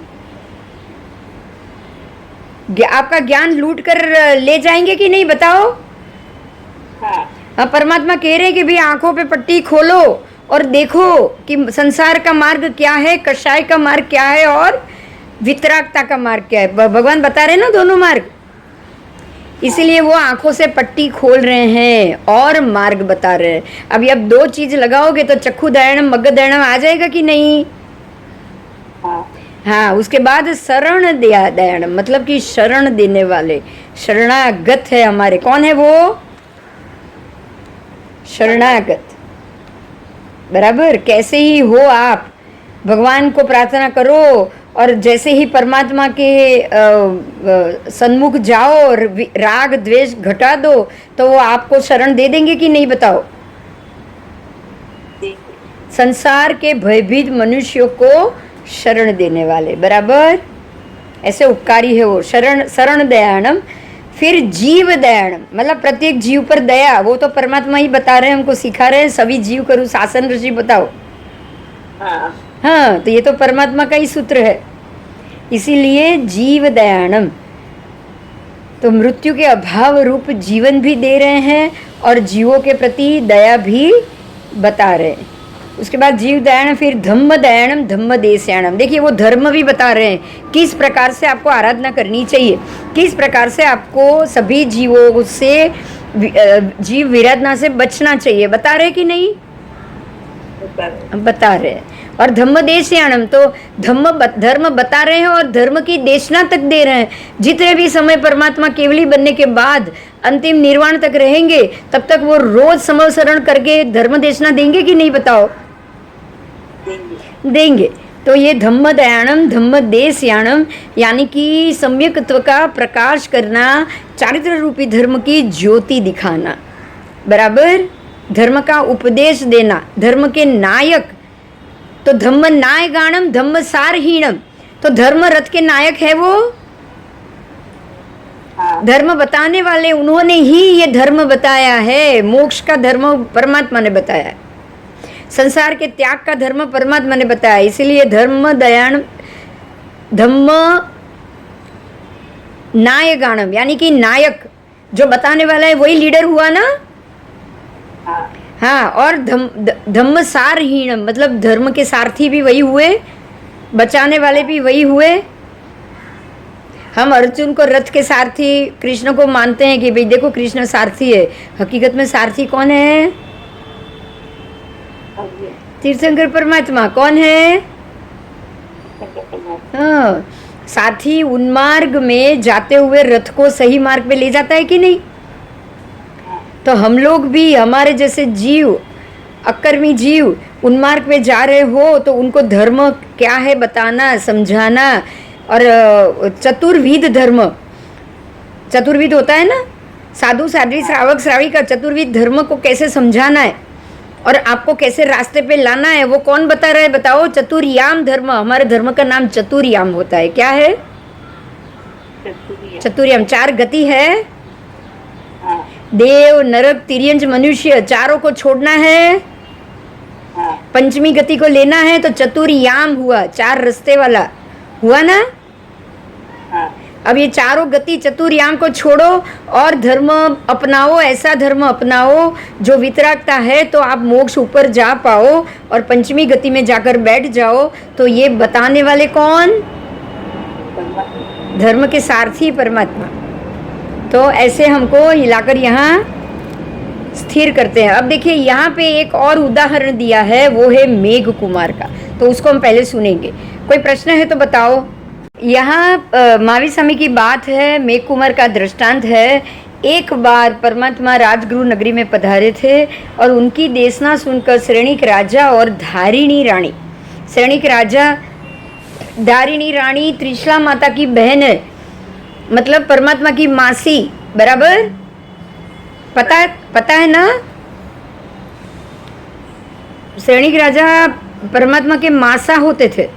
आपका ज्ञान लूट कर ले जाएंगे कि नहीं? बताओ। हाँ। परमात्मा कह रहे हैं कि भाई आंखों पे पट्टी खोलो और देखो कि संसार का मार्ग क्या है, कषाय का मार्ग क्या है और वितरागता का मार्ग क्या है। भगवान बता रहे हैं ना दोनों मार्ग, इसीलिए वो आंखों से पट्टी खोल रहे हैं और मार्ग बता रहे हैं। अभी अब 2 चीज लगाओगे तो चक्षु दयाणम मग्ग दयाणम आ जाएगा कि नहीं? हाँ। हाँ। उसके बाद शरण दयाणम, मतलब कि शरण देने वाले, शरणागत है हमारे। कौन है वो? शरणागत। बराबर। कैसे ही हो आप भगवान को प्रार्थना करो और जैसे ही परमात्मा के सन्मुख जाओ और राग द्वेष घटा दो तो वो आपको शरण दे देंगे कि नहीं? बताओ। संसार के भयभीत मनुष्यों को शरण देने वाले। बराबर। ऐसे उपकारी है वो। शरण दयाणम। फिर जीव दयाणम, मतलब प्रत्येक जीव पर दया, वो तो परमात्मा ही बता रहे हैं, हमको सिखा रहे हैं, सभी जीव करूँ शासन ऋषि बताओ। हाँ। हाँ, तो ये तो परमात्मा का ही सूत्र है, इसीलिए जीव दयाणम। तो मृत्यु के अभाव रूप जीवन भी दे रहे हैं और जीवों के प्रति दया भी बता रहे हैं। उसके बाद जीव दयाणम, फिर धम्म दयाणम धम्म देशयाणम। देखिए वो धर्म भी बता रहे हैं, किस प्रकार से आपको आराधना करनी चाहिए, किस प्रकार से आपको सभी जीवों से, जीव विराधना से बचना चाहिए, बता रहे कि नहीं? बता रहे हैं। और धम्म देशयाणम, तो धर्म बता रहे हैं और धर्म की देशना तक दे रहे हैं। जितने भी समय परमात्मा केवली बनने के बाद अंतिम निर्वाण तक रहेंगे तब तक वो रोज समवसरण करके धर्म देशना देंगे कि नहीं? बताओ। देंगे। तो ये धम्म दयाणम धम्म देशयाणम, यानी कि सम्यकत्व का प्रकाश करना, चारित्र रूपी धर्म की ज्योति दिखाना। बराबर। धर्म का उपदेश देना, धर्म के नायक। तो धम्म नायगाणम धम्म सारहीणम, तो धर्म रथ के नायक है वो। हाँ। धर्म बताने वाले, उन्होंने ही ये धर्म बताया है। मोक्ष का धर्म परमात्मा ने बताया है, संसार के त्याग का धर्म परमात्मा ने बताया। इसीलिए धर्म दयाण धम्म नायगाणम, यानी कि नायक जो बताने वाला है वही लीडर हुआ ना। हाँ। और धम्म सारहीणम, मतलब धर्म के सारथी भी वही हुए बचाने वाले भी वही हुए। हम अर्जुन को रथ के सारथी कृष्ण को मानते हैं कि भाई देखो कृष्ण सारथी है, हकीकत में सारथी कौन है? तीर्थंकर परमात्मा। कौन है? हाँ, साथी उन्मार्ग में जाते हुए रथ को सही मार्ग पे ले जाता है कि नहीं? तो हम लोग भी, हमारे जैसे जीव, अकर्मी जीव उन्मार्ग पे जा रहे हो तो उनको धर्म क्या है बताना, समझाना। और चतुर्विध धर्म, चतुर्विध होता है ना, साधु साध्वी श्रावक श्राविका, चतुर्विध धर्म को कैसे समझाना है और आपको कैसे रास्ते पे लाना है, वो कौन बता रहा है बताओ? चतुर्याम धर्म। हमारे धर्म का नाम चतुर्याम होता है। क्या है? चतुर्याम। 4 गति है, देव, नरक, तिर्यंच, मनुष्य, चारों को छोड़ना है, पंचमी गति को लेना है, तो चतुर्याम हुआ, 4 रास्ते वाला हुआ ना। अब ये चारों गति चतुर्याम को छोड़ो और धर्म अपनाओ, ऐसा धर्म अपनाओ जो वितरागता है, तो आप मोक्ष ऊपर जा पाओ और पंचमी गति में जाकर बैठ जाओ। तो ये बताने वाले कौन? धर्म के सारथी परमात्मा। तो ऐसे हमको हिलाकर यहाँ स्थिर करते हैं। अब देखिए यहाँ पे एक और उदाहरण दिया है, वो है मेघ कुमार का, तो उसको हम पहले सुनेंगे। कोई प्रश्न है तो बताओ। यहाँ महावीर स्वामी की बात है, मेघ कुमार का दृष्टांत है। एक बार परमात्मा राजगृह नगरी में पधारे थे और उनकी देशना सुनकर श्रेणिक राजा और धारिणी रानी, श्रेणिक राजा, धारिणी रानी त्रिशला माता की बहन है, मतलब परमात्मा की मासी, बराबर? पता है ना? श्रेणिक राजा परमात्मा के मासा होते थे।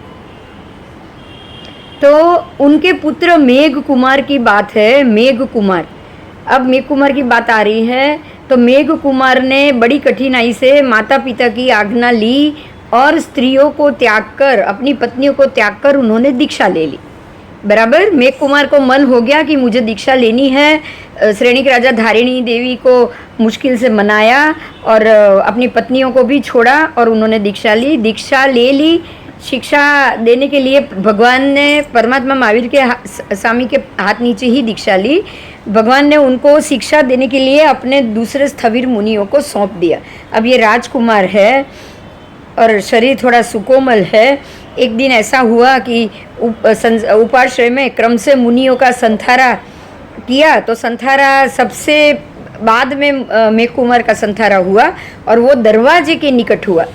तो उनके पुत्र मेघ कुमार की बात है, मेघ कुमार। अब मेघ कुमार की बात आ रही है, तो मेघ कुमार ने बड़ी कठिनाई से माता पिता की आज्ञा ली और स्त्रियों को त्याग कर, अपनी पत्नियों को त्याग कर उन्होंने दीक्षा ले ली, बराबर? मेघ कुमार को मन हो गया कि मुझे दीक्षा लेनी है। श्रेणिक राजा धारिणी देवी को मुश्किल से मनाया और अपनी पत्नियों को भी छोड़ा और उन्होंने दीक्षा ली। दीक्षा ले ली, शिक्षा देने के लिए भगवान ने, परमात्मा महावीर के स्वामी के हाथ नीचे ही दीक्षा ली। भगवान ने उनको शिक्षा देने के लिए अपने दूसरे स्थविर मुनियों को सौंप दिया। अब ये राजकुमार है और शरीर थोड़ा सुकोमल है। एक दिन ऐसा हुआ कि उपाश्रय में क्रम से मुनियों का संथारा किया, तो संथारा सबसे बाद में मेघ कुमार का संथारा हुआ और वो दरवाजे के निकट हुआ।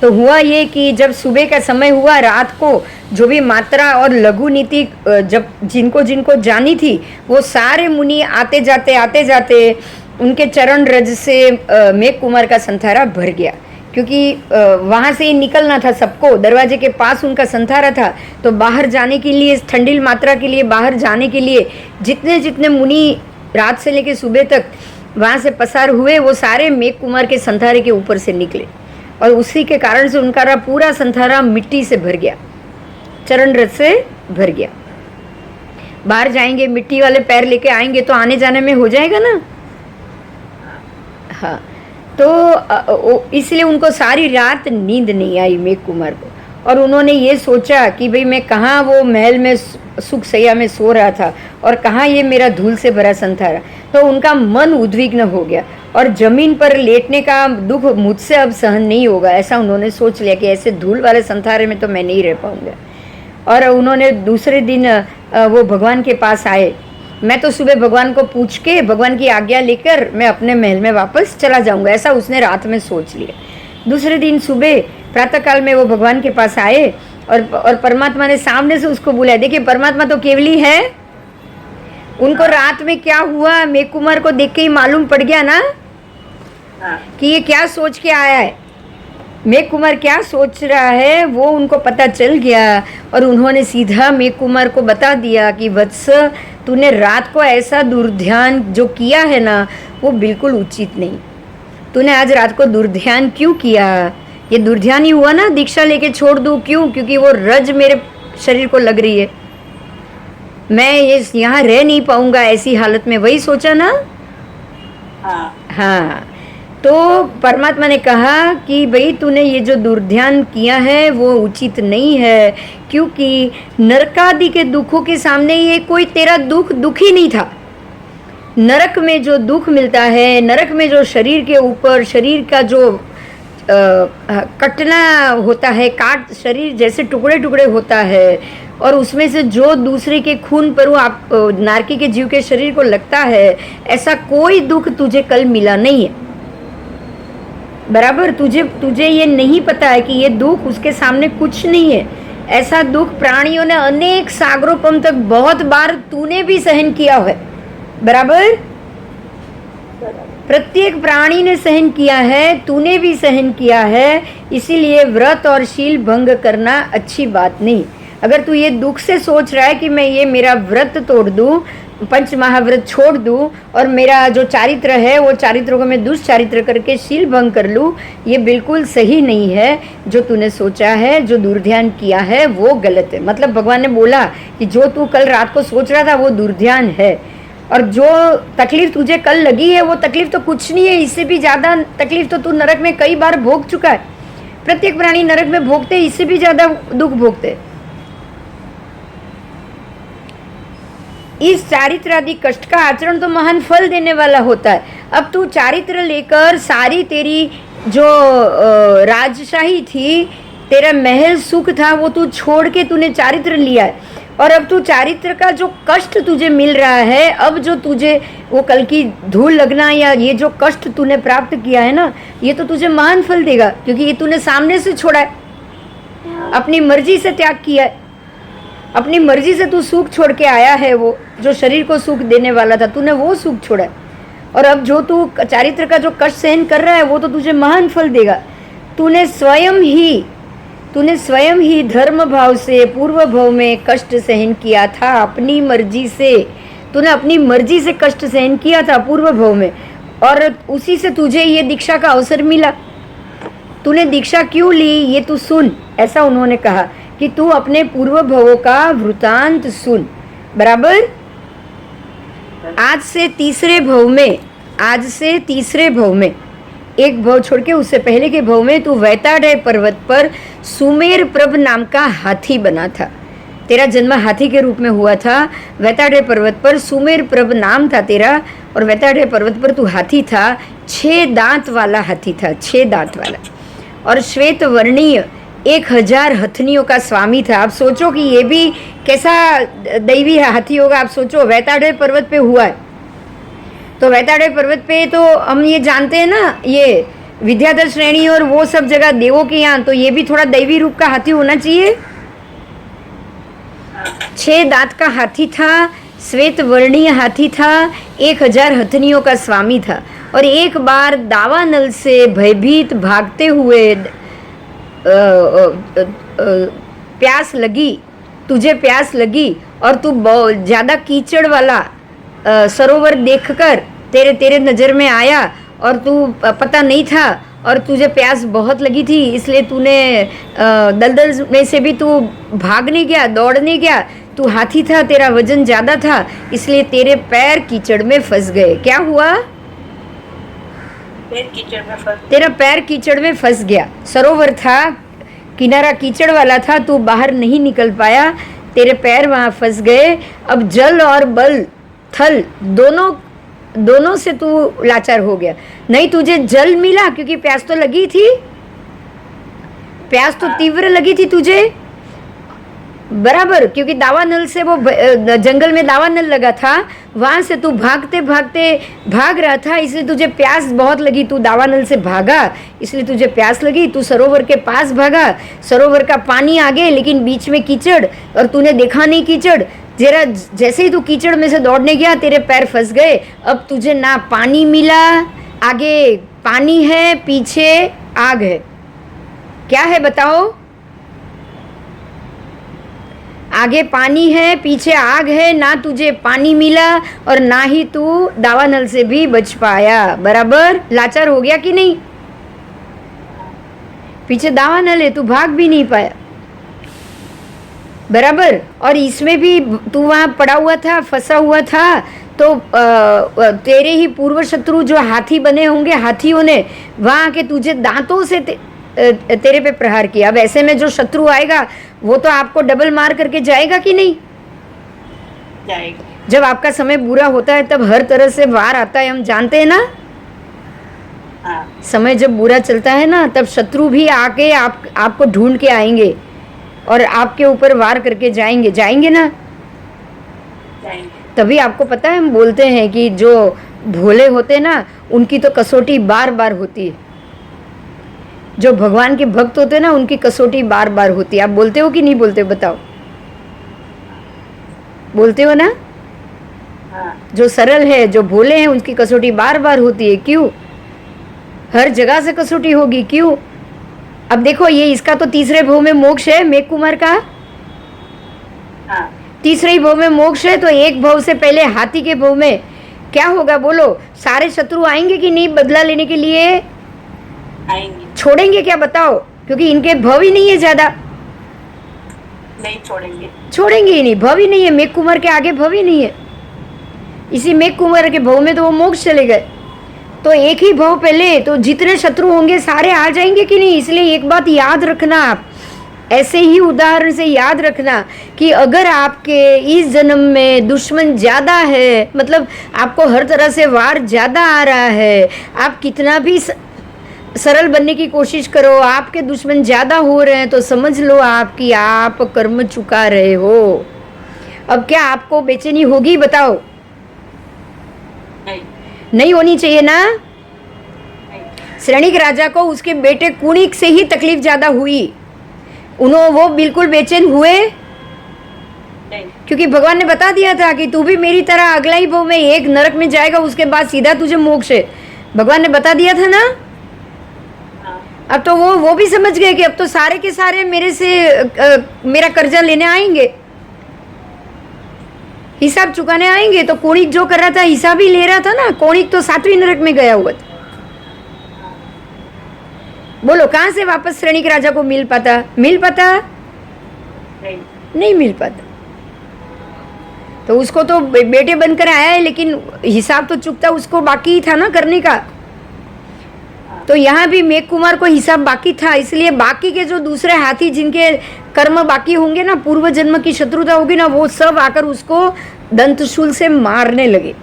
तो हुआ ये कि जब सुबह का समय हुआ, रात को जो भी मात्रा और लघु नीति जब जिनको जिनको जानी थी, वो सारे मुनि आते जाते उनके चरण रज से मेघ कुमार का संथारा भर गया, क्योंकि वहाँ से निकलना था सबको, दरवाजे के पास उनका संथारा था। तो बाहर जाने के लिए, ठंडी मात्रा के लिए बाहर जाने के लिए जितने जितने मुनि रात से लेकर सुबह तक वहाँ से पसार हुए, वो सारे मेघ कुमार के संथारे के ऊपर से निकले और उसी के कारण से उनका पूरा संथारा मिट्टी से भर गया, चरण रज से भर गया। बाहर जाएंगे, मिट्टी वाले पैर लेके आएंगे तो आने जाने में हो जाएगा ना। हाँ, तो इसलिए उनको सारी रात नींद नहीं आई मेघ कुमार को, और उन्होंने ये सोचा कि भाई मैं कहाँ वो महल में सुख सैया में सो रहा था और कहाँ ये मेरा धूल से भरा संथारा। तो उनका मन उद्विग्न हो गया और जमीन पर लेटने का दुख मुझसे अब सहन नहीं होगा, ऐसा उन्होंने सोच लिया कि ऐसे धूल वाले संथारे में तो मैं नहीं रह पाऊंगा। और उन्होंने दूसरे दिन वो भगवान के पास आए। मैं तो सुबह भगवान को पूछ के, भगवान की आज्ञा लेकर मैं अपने महल में वापस चला जाऊंगा, ऐसा उसने रात में सोच लिया। दूसरे दिन सुबह प्रातःकाल में वो भगवान के पास आए और परमात्मा ने सामने से उसको बुलाया। देखिए, परमात्मा तो केवली है, उनको रात में क्या हुआ मेघ कुमार को देख के ही मालूम पड़ गया ना कि ये क्या सोच के आया है, मेघ कुमार क्या सोच रहा है, वो उनको पता चल गया। और उन्होंने सीधा मेघ कुमार को बता दिया कि वत्स, तूने रात को ऐसा दुर्ध्यान जो किया है ना, वो बिल्कुल उचित नहीं। तूने आज रात को दुर्ध्यान क्यों किया? ये दुर्ध्यान ही हुआ ना, दीक्षा लेके छोड़ दूँ क्यों? क्योंकि वो रज मेरे शरीर को लग रही है, मैं ये यहाँ रह नहीं पाऊंगा ऐसी हालत में, वही सोचा ना। हाँ, तो परमात्मा ने कहा कि भाई तूने ये जो दुर्ध्यान किया है वो उचित नहीं है, क्योंकि नरकादि के दुखों के सामने ये कोई तेरा दुख ही नहीं था। नरक में जो दुख मिलता है, नरक में जो शरीर के ऊपर शरीर का जो कटना होता है, काट शरीर जैसे टुकड़े टुकड़े होता है, और उसमें से जो दूसरे के खून पर आप नारकी के जीव के शरीर को लगता है, ऐसा कोई दुख तुझे कल मिला नहीं है। बराबर, तुझे ये नहीं पता है कि ये दुख उसके सामने कुछ नहीं है। ऐसा दुख प्राणियों ने अनेक सागरोपम तक बहुत बार तूने भी सहन किया है। बराबर, प्रत्येक प्राणी ने सहन किया है, तूने भी सहन किया है। इसीलिए व्रत और शील भंग करना अच्छी बात नहीं। अगर तू ये दुख से सोच रहा है कि मैं ये मेरा व्रत तोड़ दूं, पंच महाव्रत छोड़ दूं और मेरा जो चारित्र है वो चारित्रों को मैं दुष्चारित्र करके शील भंग कर लूं, ये बिल्कुल सही नहीं है। जो तूने सोचा है, जो दुर्ध्यान किया है, वो गलत है। मतलब भगवान ने बोला कि जो तू कल रात को सोच रहा था वो दुर्ध्यान है, और जो तकलीफ तुझे कल लगी है वो तकलीफ तो कुछ नहीं है। इससे भी ज़्यादा तकलीफ तो तू नरक में कई बार भोग चुका है। प्रत्येक प्राणी नरक में भोगते, इससे भी ज़्यादा दुख भोगते। इस चारित्र आदि कष्ट का आचरण तो महान फल देने वाला होता है। अब तू चारित्र लेकर सारी तेरी जो राजशाही थी, तेरा महल सुख था, वो तू छोड़ के तूने चारित्र लिया है, और अब तू चारित्र का जो कष्ट तुझे मिल रहा है, अब जो तुझे वो कल की धूल लगना या ये जो कष्ट तूने प्राप्त किया है ना, ये तो तुझे महान फल देगा, क्योंकि ये तूने सामने से छोड़ा है, अपनी मर्जी से त्याग किया है, अपनी मर्जी से तू सुख छोड़ के आया है। वो जो शरीर को सुख देने वाला था, तूने वो सुख छोड़ा है, और अब जो तू चारित्र का जो कष्ट सहन कर रहा है वो तो तुझे महान फल देगा। तूने स्वयं ही धर्म भाव से पूर्व भाव में कष्ट सहन किया था, अपनी मर्जी से। तूने अपनी मर्जी से कष्ट सहन किया था पूर्व भाव में, और उसी से तुझे ये दीक्षा का अवसर मिला। तूने दीक्षा क्यों ली ये तू सुन। ऐसा उन्होंने कहा कि तू अपने पूर्व भवों का वृतांत सुन। बराबर, आज से तीसरे भव में एक भव छोड़ के उससे पहले के भव में तू वैताडय पर्वत पर सुमेर प्रभ नाम का हाथी बना था। तेरा जन्म हाथी के रूप में हुआ था। वैताडय पर्वत पर सुमेर प्रभ नाम था तेरा, और वैताडय पर्वत पर तू हाथी था। 6 दांत वाला हाथी था, 6 दांत वाला, और श्वेत वर्णीय 1000 हथनियों का स्वामी था। आप सोचो कि ये भी कैसा दैवी हाथी होगा। आप सोचो, वैताडय पर्वत पे हुआ है, तो वैताडय पर्वत पे तो हम ये जानते हैं ना, ये विद्याधर श्रेणी और वो सब जगह देवों के यहाँ, तो ये भी थोड़ा दैवी रूप का हाथी होना चाहिए। 6 दांत का हाथी था, श्वेत वर्णीय हाथी था, 1000 हथनियों का स्वामी था। और एक बार दावानल से भयभीत भागते हुए तुझे प्यास लगी और तू ज़्यादा कीचड़ वाला सरोवर देखकर तेरे नज़र में आया, और तू पता नहीं था, और तुझे प्यास बहुत लगी थी, इसलिए तूने दलदल में से भी तू भागने गया, दौड़ने गया। तू हाथी था, तेरा वजन ज़्यादा था, इसलिए तेरे पैर कीचड़ में फंस गए। क्या हुआ? तेरा पैर कीचड़ में फंस गया। सरोवर था, किनारा कीचड़ वाला था, तू बाहर नहीं निकल पाया, तेरे पैर वहाँ फंस गए। अब जल और बल थल दोनों से तू लाचार हो गया। नहीं तुझे जल मिला क्योंकि प्यास तो लगी थी, प्यास तो तीव्र लगी थी तुझे। बराबर, क्योंकि दावानल से वो जंगल में दावानल लगा था, वहाँ से तू भागते भागते भाग रहा था, इसलिए तुझे प्यास बहुत लगी। तू दावानल से भागा, इसलिए तुझे प्यास लगी। तू सरोवर के पास भागा, सरोवर का पानी आगे, लेकिन बीच में कीचड़, और तूने देखा नहीं कीचड़। जरा जैसे ही तू कीचड़ में से दौड़ने गया, तेरे पैर फंस गए। अब तुझे ना पानी मिला, आगे पानी है, पीछे आग है। क्या है बताओ? आगे पानी है, पीछे आग है। ना तुझे पानी मिला और ना ही तू दावानल से भी बच पाया। बराबर, लाचार हो गया कि नहीं? पीछे दावानल है, तू भाग भी नहीं पाया। बराबर, और इसमें भी तू वहाँ पड़ा हुआ था, फंसा हुआ था, तो तेरे ही पूर्व शत्रु जो हाथी बने होंगे, हाथियों ने वहाँ आके तुझे दांतों से तेरे पे प्रहार किया। अब ऐसे में जो शत्रु आएगा वो तो आपको डबल मार करके जाएगा कि नहीं? जाएगा। जब आपका समय बुरा होता है तब हर तरह से वार आता है, हम जानते हैं ना। हाँ। समय जब बुरा चलता है ना तब शत्रु भी आके आपको ढूंढ के आएंगे और आपके ऊपर वार करके जाएंगे, जाएंगे ना। जाएंगे। तभी आपको पता है हम बोलते हैं कि जो भोले होते हैं ना उनकी तो कसौटी बार बार होती है, जो भगवान के भक्त होते हैं ना उनकी कसौटी बार बार होती है। आप बोलते हो कि नहीं बोलते हो? बताओ, बोलते हो ना? हाँ। जो सरल है, जो भोले हैं, उनकी कसौटी बार बार होती है। क्यों? हर जगह से कसौटी होगी, क्यों? अब देखो, ये इसका तो तीसरे भव में मोक्ष है, मेघ कुमार का। हाँ। तीसरे ही भव में मोक्ष है, तो एक भव से पहले हाथी के भव में क्या होगा बोलो? सारे शत्रु आएंगे कि नहीं बदला लेने के लिए? आएंगे। छोड़ेंगे क्या बताओ? क्योंकि इनके भव ही नहीं है ज्यादा। नहीं छोड़ेंगे। छोड़ेंगे ही नहीं, भव ही नहीं है। मेघ कुमार के आगे भव ही नहीं है। इसी मेघ कुमार के भव में तो वो मोक्ष चले गए। तो एक ही भव पहले, तो जितने शत्रु होंगे सारे आ जाएंगे कि नहीं? इसलिए एक बात याद रखना, आप ऐसे ही उदाहरण से याद रखना कि अगर आपके इस जन्म में दुश्मन ज़्यादा है, मतलब आपको हर तरह से वार ज़्यादा आ रहा है, आप कितना भी सरल बनने की कोशिश करो, आपके दुश्मन ज़्यादा हो रहे हैं, तो समझ लो आपकी आप कर्म चुका रहे हो। अब क्या आपको बेचैनी होगी? बताओ। नहीं होनी चाहिए ना। श्रेणिक राजा को उसके बेटे कुणिक से ही तकलीफ ज्यादा हुई। वो बिल्कुल बेचैन हुए नहीं। क्योंकि भगवान ने बता दिया था कि तू भी मेरी तरह अगला ही भव में एक नरक में जाएगा, उसके बाद सीधा तुझे मोक्ष है। भगवान ने बता दिया था ना। हाँ। अब तो वो भी समझ गए कि अब तो सारे के सारे मेरे से मेरा कर्जा लेने आएंगे, हिसाब चुकाने आएंगे। तो कोणिक जो कर रहा था हिसाब ही ले रहा था ना। कोणिक तो 7वीं नरक में गया हुआ था। बोलो, कहां से वापस श्रेणिक राजा को मिल पाता? नहीं मिल पाता। तो उसको तो बेटे बनकर आया है, लेकिन हिसाब तो चुकता उसको बाकी ही था ना करने का। तो यहाँ भी मेघ कुमार को हिसाब बाकी था, इसलिए बाकी के जो दूसरे हाथी जिनके कर्म बाकी होंगे ना, पूर्व जन्म की शत्रुता होगी ना, वो सब आकर उसको दंतशूल से मारने लगे।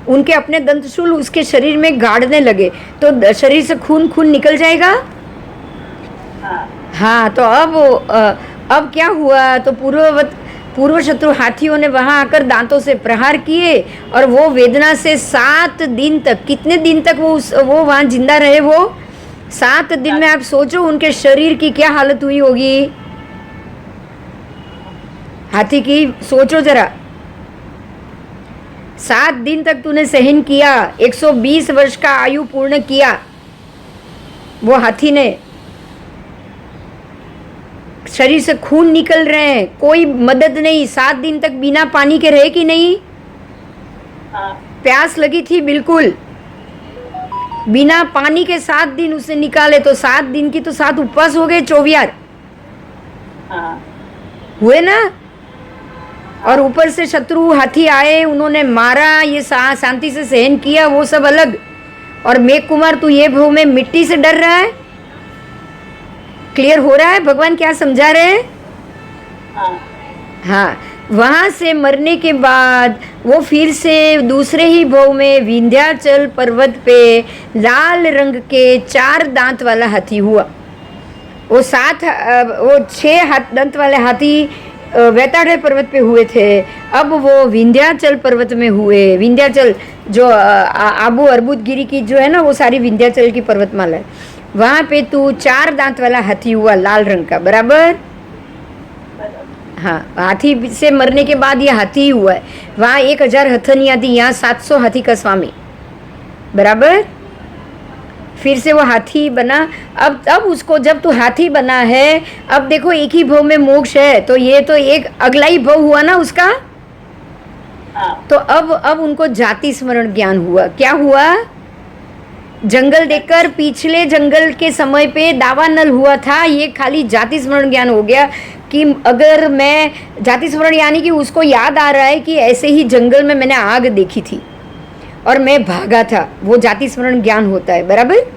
उनके अपने दंतशूल उसके शरीर में गाड़ने लगे, तो शरीर से खून निकल जाएगा। हाँ, तो अब क्या हुआ? तो पूर्व शत्रु हाथियों ने वहां आकर दांतों से प्रहार किए और वो वेदना से 7 दिन तक, कितने दिन तक वो वहां जिंदा रहे? वो 7 दिन में आप सोचो उनके शरीर की क्या हालत हुई होगी, हाथी की। सोचो जरा, 7 दिन तक तूने सहन किया, 120 वर्ष का आयु पूर्ण किया वो हाथी ने। शरीर से खून निकल रहे हैं, कोई मदद नहीं, 7 दिन तक बिना पानी के रहे कि नहीं? प्यास लगी थी बिल्कुल। बिना पानी के 7 दिन उसने निकाले, तो 7 दिन की तो 7 उपवास हो गए, 24 हुए ना। और ऊपर से शत्रु हाथी आए, उन्होंने मारा, ये शांति से सहन किया, वो सब अलग। और मेघ कुमार तू ये भव में मिट्टी से डर रहा है। क्लियर हो रहा है भगवान क्या समझा रहे हैं? हाँ, वहां से मरने के बाद वो फिर से दूसरे ही भव में विंध्याचल पर्वत पे लाल रंग के 4 दांत वाला हाथी हुआ। वो 6 दांत वाले हाथी वैताड़े पर्वत पे हुए थे। अब वो विंध्याचल पर्वत में हुए। विंध्याचल जो आबू अर्बुदगिरी की जो है ना, वो सारी विंध्याचल की पर्वतमाला है। वहाँ पे तू 4 दांत वाला हाथी हुआ, लाल रंग का, बराबर। हाँ, हाथी से मरने के बाद ये हाथी हुआ है। वहाँ 1000 हथनियाँ थी, यहाँ 700 हाथी का स्वामी, बराबर। फिर से वो हाथी बना। अब उसको जब तू हाथी बना है, अब देखो एक ही भव में मोक्ष है, तो ये तो एक अगला ही भव हुआ ना उसका। तो अब उनको जाति स्मरण ज्ञान हुआ। क्या हुआ? जंगल देखकर पिछले जंगल के समय पे दावानल हुआ था, ये खाली जाति स्मरण ज्ञान हो गया कि अगर मैं जाति स्मरण यानी कि उसको याद आ रहा है कि ऐसे ही जंगल में मैंने आग देखी थी और मैं भागा था, वो जाति स्मरण ज्ञान होता है, बराबर।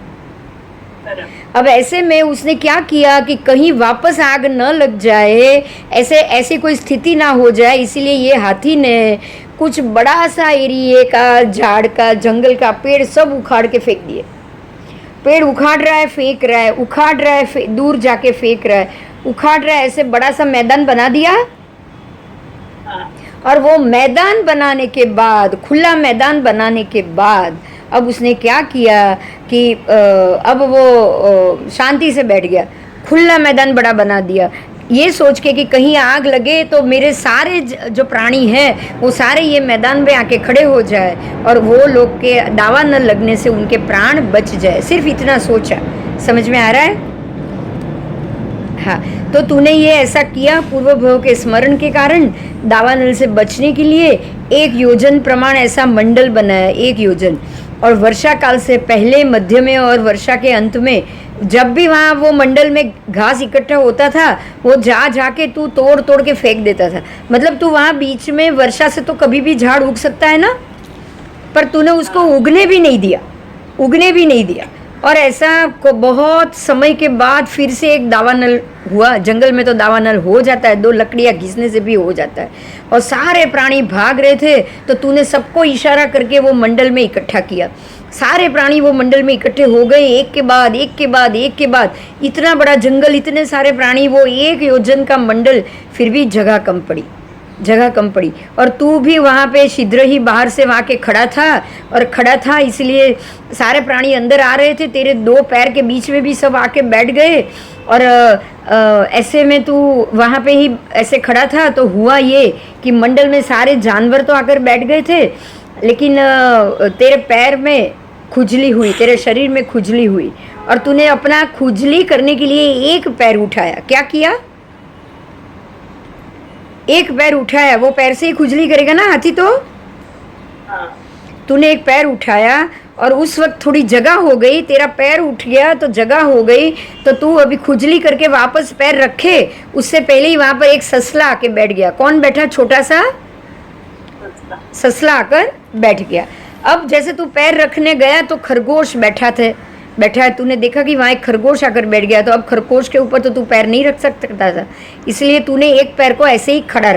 अब ऐसे में उसने क्या किया कि कहीं वापस आग न लग जाए, ऐसे कोई स्थिति ना हो जाए, इसीलिए ये हाथी ने कुछ बड़ा सा एरिए का, झाड़ का, जंगल का, पेड़ सब उखाड़ के फेंक दिए। पेड़ उखाड़ रहा है, फेंक रहा है, उखाड़ रहा है, दूर जाके फेंक रहा है, उखाड़ रहा है, ऐसे बड़ा सा मैदान बना दिया। और वो मैदान बनाने के बाद, खुला मैदान बनाने के बाद, अब उसने क्या किया कि अब वो शांति से बैठ गया, खुला मैदान बड़ा बना दिया, ये सोच के कि कहीं आग लगे तो मेरे सारे जो प्राणी हैं वो सारे ये मैदान में आके खड़े हो जाए और वो लोग के दावा न लगने से उनके प्राण बच जाए। सिर्फ इतना सोचा। समझ में आ रहा है? हाँ, तो तूने ये ऐसा किया पूर्व भव के स्मरण के कारण, दावानल से बचने के लिए 1 योजन प्रमाण ऐसा मंडल बनाया, 1 योजन। और वर्षा काल से पहले, मध्य में और वर्षा के अंत में जब भी वहाँ वो मंडल में घास इकट्ठा होता था, वो जा के तू तोड़ तोड़ के फेंक देता था। मतलब तू वहाँ बीच में, वर्षा से तो कभी भी झाड़ उग सकता है ना, पर तूने उसको उगने भी नहीं दिया। और ऐसा को बहुत समय के बाद फिर से एक दावानल हुआ। जंगल में तो दावानल हो जाता है, 2 लकड़ियाँ घिसने से भी हो जाता है। और सारे प्राणी भाग रहे थे, तो तूने सबको इशारा करके वो मंडल में इकट्ठा किया। सारे प्राणी वो मंडल में इकट्ठे हो गए, एक के बाद एक, इतना बड़ा जंगल, इतने सारे प्राणी, वो 1 योजन का मंडल, फिर भी जगह कम पड़ी। और तू भी वहाँ पे शीघ्र ही बाहर से वहाँ के खड़ा था, इसलिए सारे प्राणी अंदर आ रहे थे, तेरे 2 पैर के बीच में भी सब आके बैठ गए। और ऐसे में तू वहाँ पे ही ऐसे खड़ा था, तो हुआ ये कि मंडल में सारे जानवर तो आकर बैठ गए थे, लेकिन तेरे पैर में खुजली हुई, तेरे शरीर में खुजली हुई, और तूने अपना खुजली करने के लिए 1 पैर उठाया। क्या किया? 1 पैर उठाया। वो पैर से ही खुजली करेगा ना हाथी, तो तूने 1 पैर उठाया और उस वक्त थोड़ी जगह हो गई, तेरा पैर उठ गया तो जगह हो गई, तो तू अभी खुजली करके वापस पैर रखे, उससे पहले ही वहाँ पर एक ससला आके बैठ गया। कौन बैठा? छोटा सा ससला आकर बैठ गया। अब जैसे तू पैर रखने गया तो खरगोश बैठा है, तूने देखा कि वहाँ एक खरगोश आकर बैठ गया, तो अब खरगोश के ऊपर तो तू पैर नहीं रख सकता था, इसलिए तूने 1 पैर को ऐसे ही खड़ा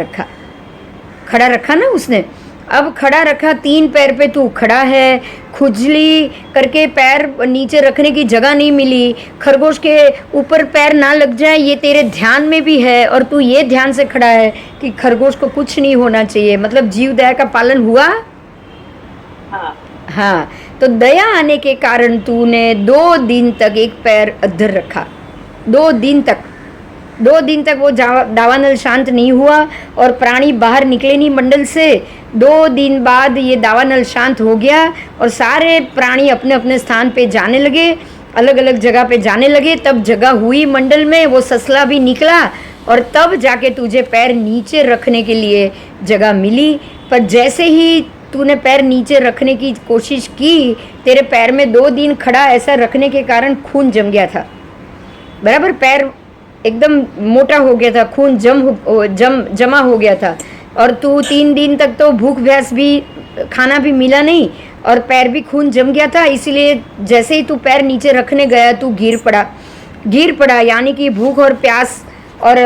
रखा ना उसने। अब खड़ा रखा, 3 पैर पे तू खड़ा है, खुजली करके पैर नीचे रखने की जगह नहीं मिली, खरगोश के ऊपर पैर ना लग जाए ये तेरे ध्यान में भी है, और तू ये ध्यान से खड़ा है कि खरगोश को कुछ नहीं होना चाहिए, मतलब जीव दया का पालन हुआ। हाँ, तो दया आने के कारण तूने 2 दिन तक 1 पैर अधर रखा। 2 दिन तक वो दावानल शांत नहीं हुआ और प्राणी बाहर निकले नहीं मंडल से। 2 दिन बाद ये दावानल शांत हो गया और सारे प्राणी अपने अपने स्थान पे जाने लगे, अलग अलग जगह पे जाने लगे। तब जगह हुई मंडल में, वो ससला भी निकला और तब जाके तुझे पैर नीचे रखने के लिए जगह मिली। पर जैसे ही तूने पैर नीचे रखने की कोशिश की, तेरे पैर में 2 दिन खड़ा ऐसा रखने के कारण खून जम गया था, बराबर। पैर एकदम मोटा हो गया था, खून जमा हो गया था, और तू 3 दिन तक तो भूख प्यास भी, खाना भी मिला नहीं और पैर भी खून जम गया था। इसीलिए जैसे ही तू पैर नीचे रखने गया तू गिर पड़ा, यानी कि भूख और प्यास और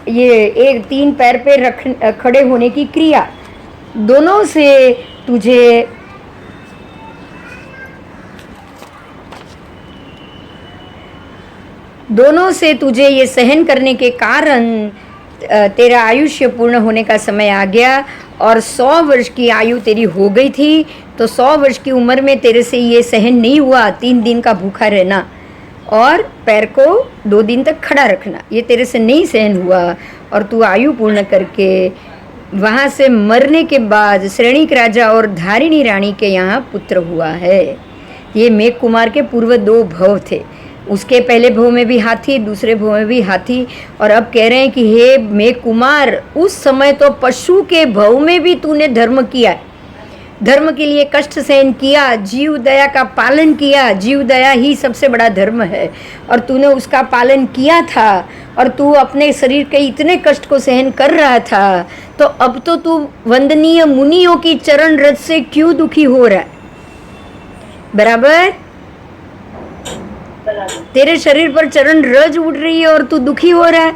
ये 3 पैर पे खड़े होने की क्रिया, दोनों से तुझे ये सहन करने के कारण तेरा आयुष्य पूर्ण होने का समय आ गया और 100 वर्ष की आयु तेरी हो गई थी। तो 100 वर्ष की उम्र में तेरे से ये सहन नहीं हुआ 3 दिन का भूखा रहना और पैर को 2 दिन तक खड़ा रखना, ये तेरे से नहीं सहन हुआ और तू आयु पूर्ण करके वहाँ से मरने के बाद श्रेणिक राजा और धारिणी रानी के यहाँ पुत्र हुआ है। ये मेघ कुमार के पूर्व 2 भव थे, उसके पहले भव में भी हाथी, दूसरे भव में भी हाथी। और अब कह रहे हैं कि हे मेघ कुमार, उस समय तो पशु के भव में भी तूने धर्म किया है, धर्म के लिए कष्ट सहन किया, जीव दया का पालन किया। जीव दया ही सबसे बड़ा धर्म है और तूने उसका पालन किया था और तू अपने शरीर के इतने कष्ट को सहन कर रहा था, तो अब तो तू वंदनीय मुनियों की चरण रज से क्यों दुखी हो रहा है? बराबर? बराबर। तेरे शरीर पर चरण रज उड़ रही है और तू दुखी हो रहा है,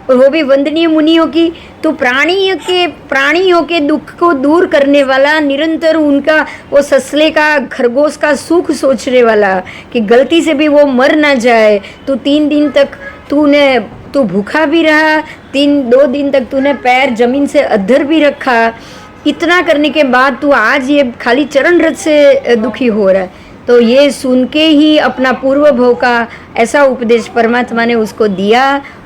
और वो भी वंदनीय मुनियों की। तो प्राणियों के दुख को दूर करने वाला, निरंतर उनका वो ससले का, खरगोश का सुख सोचने वाला कि गलती से भी वो मर ना जाए। तो 3 दिन तक तू भूखा भी रहा, 2 दिन तक तूने पैर जमीन से अद्धर भी रखा। इतना करने के बाद तू आज ये खाली चरण रज से दुखी हो रहा है। तो ये सुन के ही अपना पूर्व भव का ऐसा उपदेश परमात्मा ने उसको दिया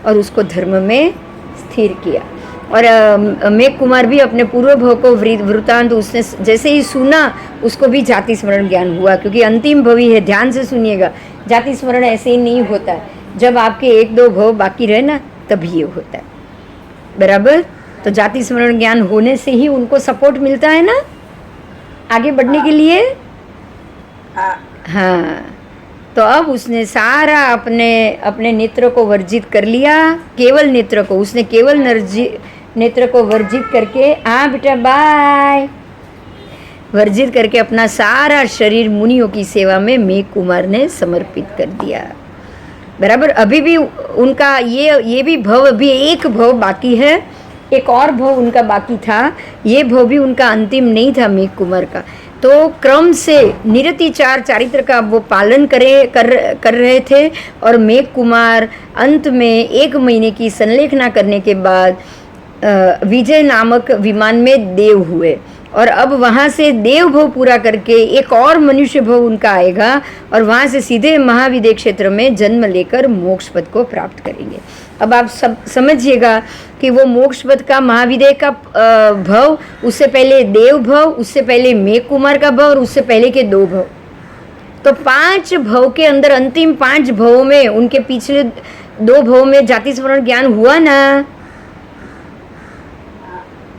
और उसको धर्म में स्थिर किया। और मेघ कुमार भी अपने पूर्व भव को वृतांत उसने जैसे ही सुना, उसको भी जाति स्मरण ज्ञान हुआ, क्योंकि अंतिम भवी है। ध्यान से सुनिएगा, जाति स्मरण ऐसे ही नहीं होता है। जब आपके 1-2 भव बाकी रहे ना, तभी ये होता है। बराबर? तो जाति स्मरण ज्ञान होने से ही उनको सपोर्ट मिलता है ना आगे बढ़ने के लिए। हाँ, तो अब उसने सारा अपने नेत्र को वर्जित कर लिया, केवल नेत्र को। उसने केवल नेत्र को वर्जित करके, हाँ बेटा बाय, वर्जित करके अपना सारा शरीर मुनियों की सेवा में मेघ कुमार ने समर्पित कर दिया। बराबर? अभी भी उनका ये भी भव, अभी एक भव बाकी है, एक और भव उनका बाकी था। ये भव भी उनका अंतिम नहीं था मेघ कुमार का। तो क्रम से निरतिचार चारित्र का वो पालन कर रहे थे। और मेघ कुमार अंत में 1 महीने की संलेखना करने के बाद विजय नामक विमान में देव हुए। और अब वहाँ से देव भव पूरा करके एक और मनुष्य भव उनका आएगा, और वहाँ से सीधे महाविदेह क्षेत्र में जन्म लेकर मोक्ष पद को प्राप्त करेंगे। अब आप सब समझिएगा कि वो मोक्ष पद का, महाविदेह का भव, उससे पहले देव भव, उससे पहले मेघ कुमार का भव, और उससे पहले के 2 भव। तो 5 भव के अंदर अंतिम 5 भवों में, उनके पिछले 2 भव में जाति स्मरण ज्ञान हुआ ना।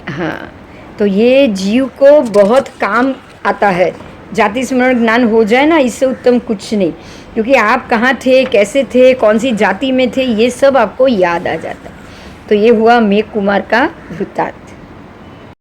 हाँ, तो ये जीव को बहुत काम आता है। जाति स्मरण ज्ञान हो जाए ना, इससे उत्तम कुछ नहीं, क्योंकि आप कहाँ थे, कैसे थे, कौन सी जाति में थे, ये सब आपको याद आ जाता है। तो ये हुआ मेघ कुमार का वृत्तांत।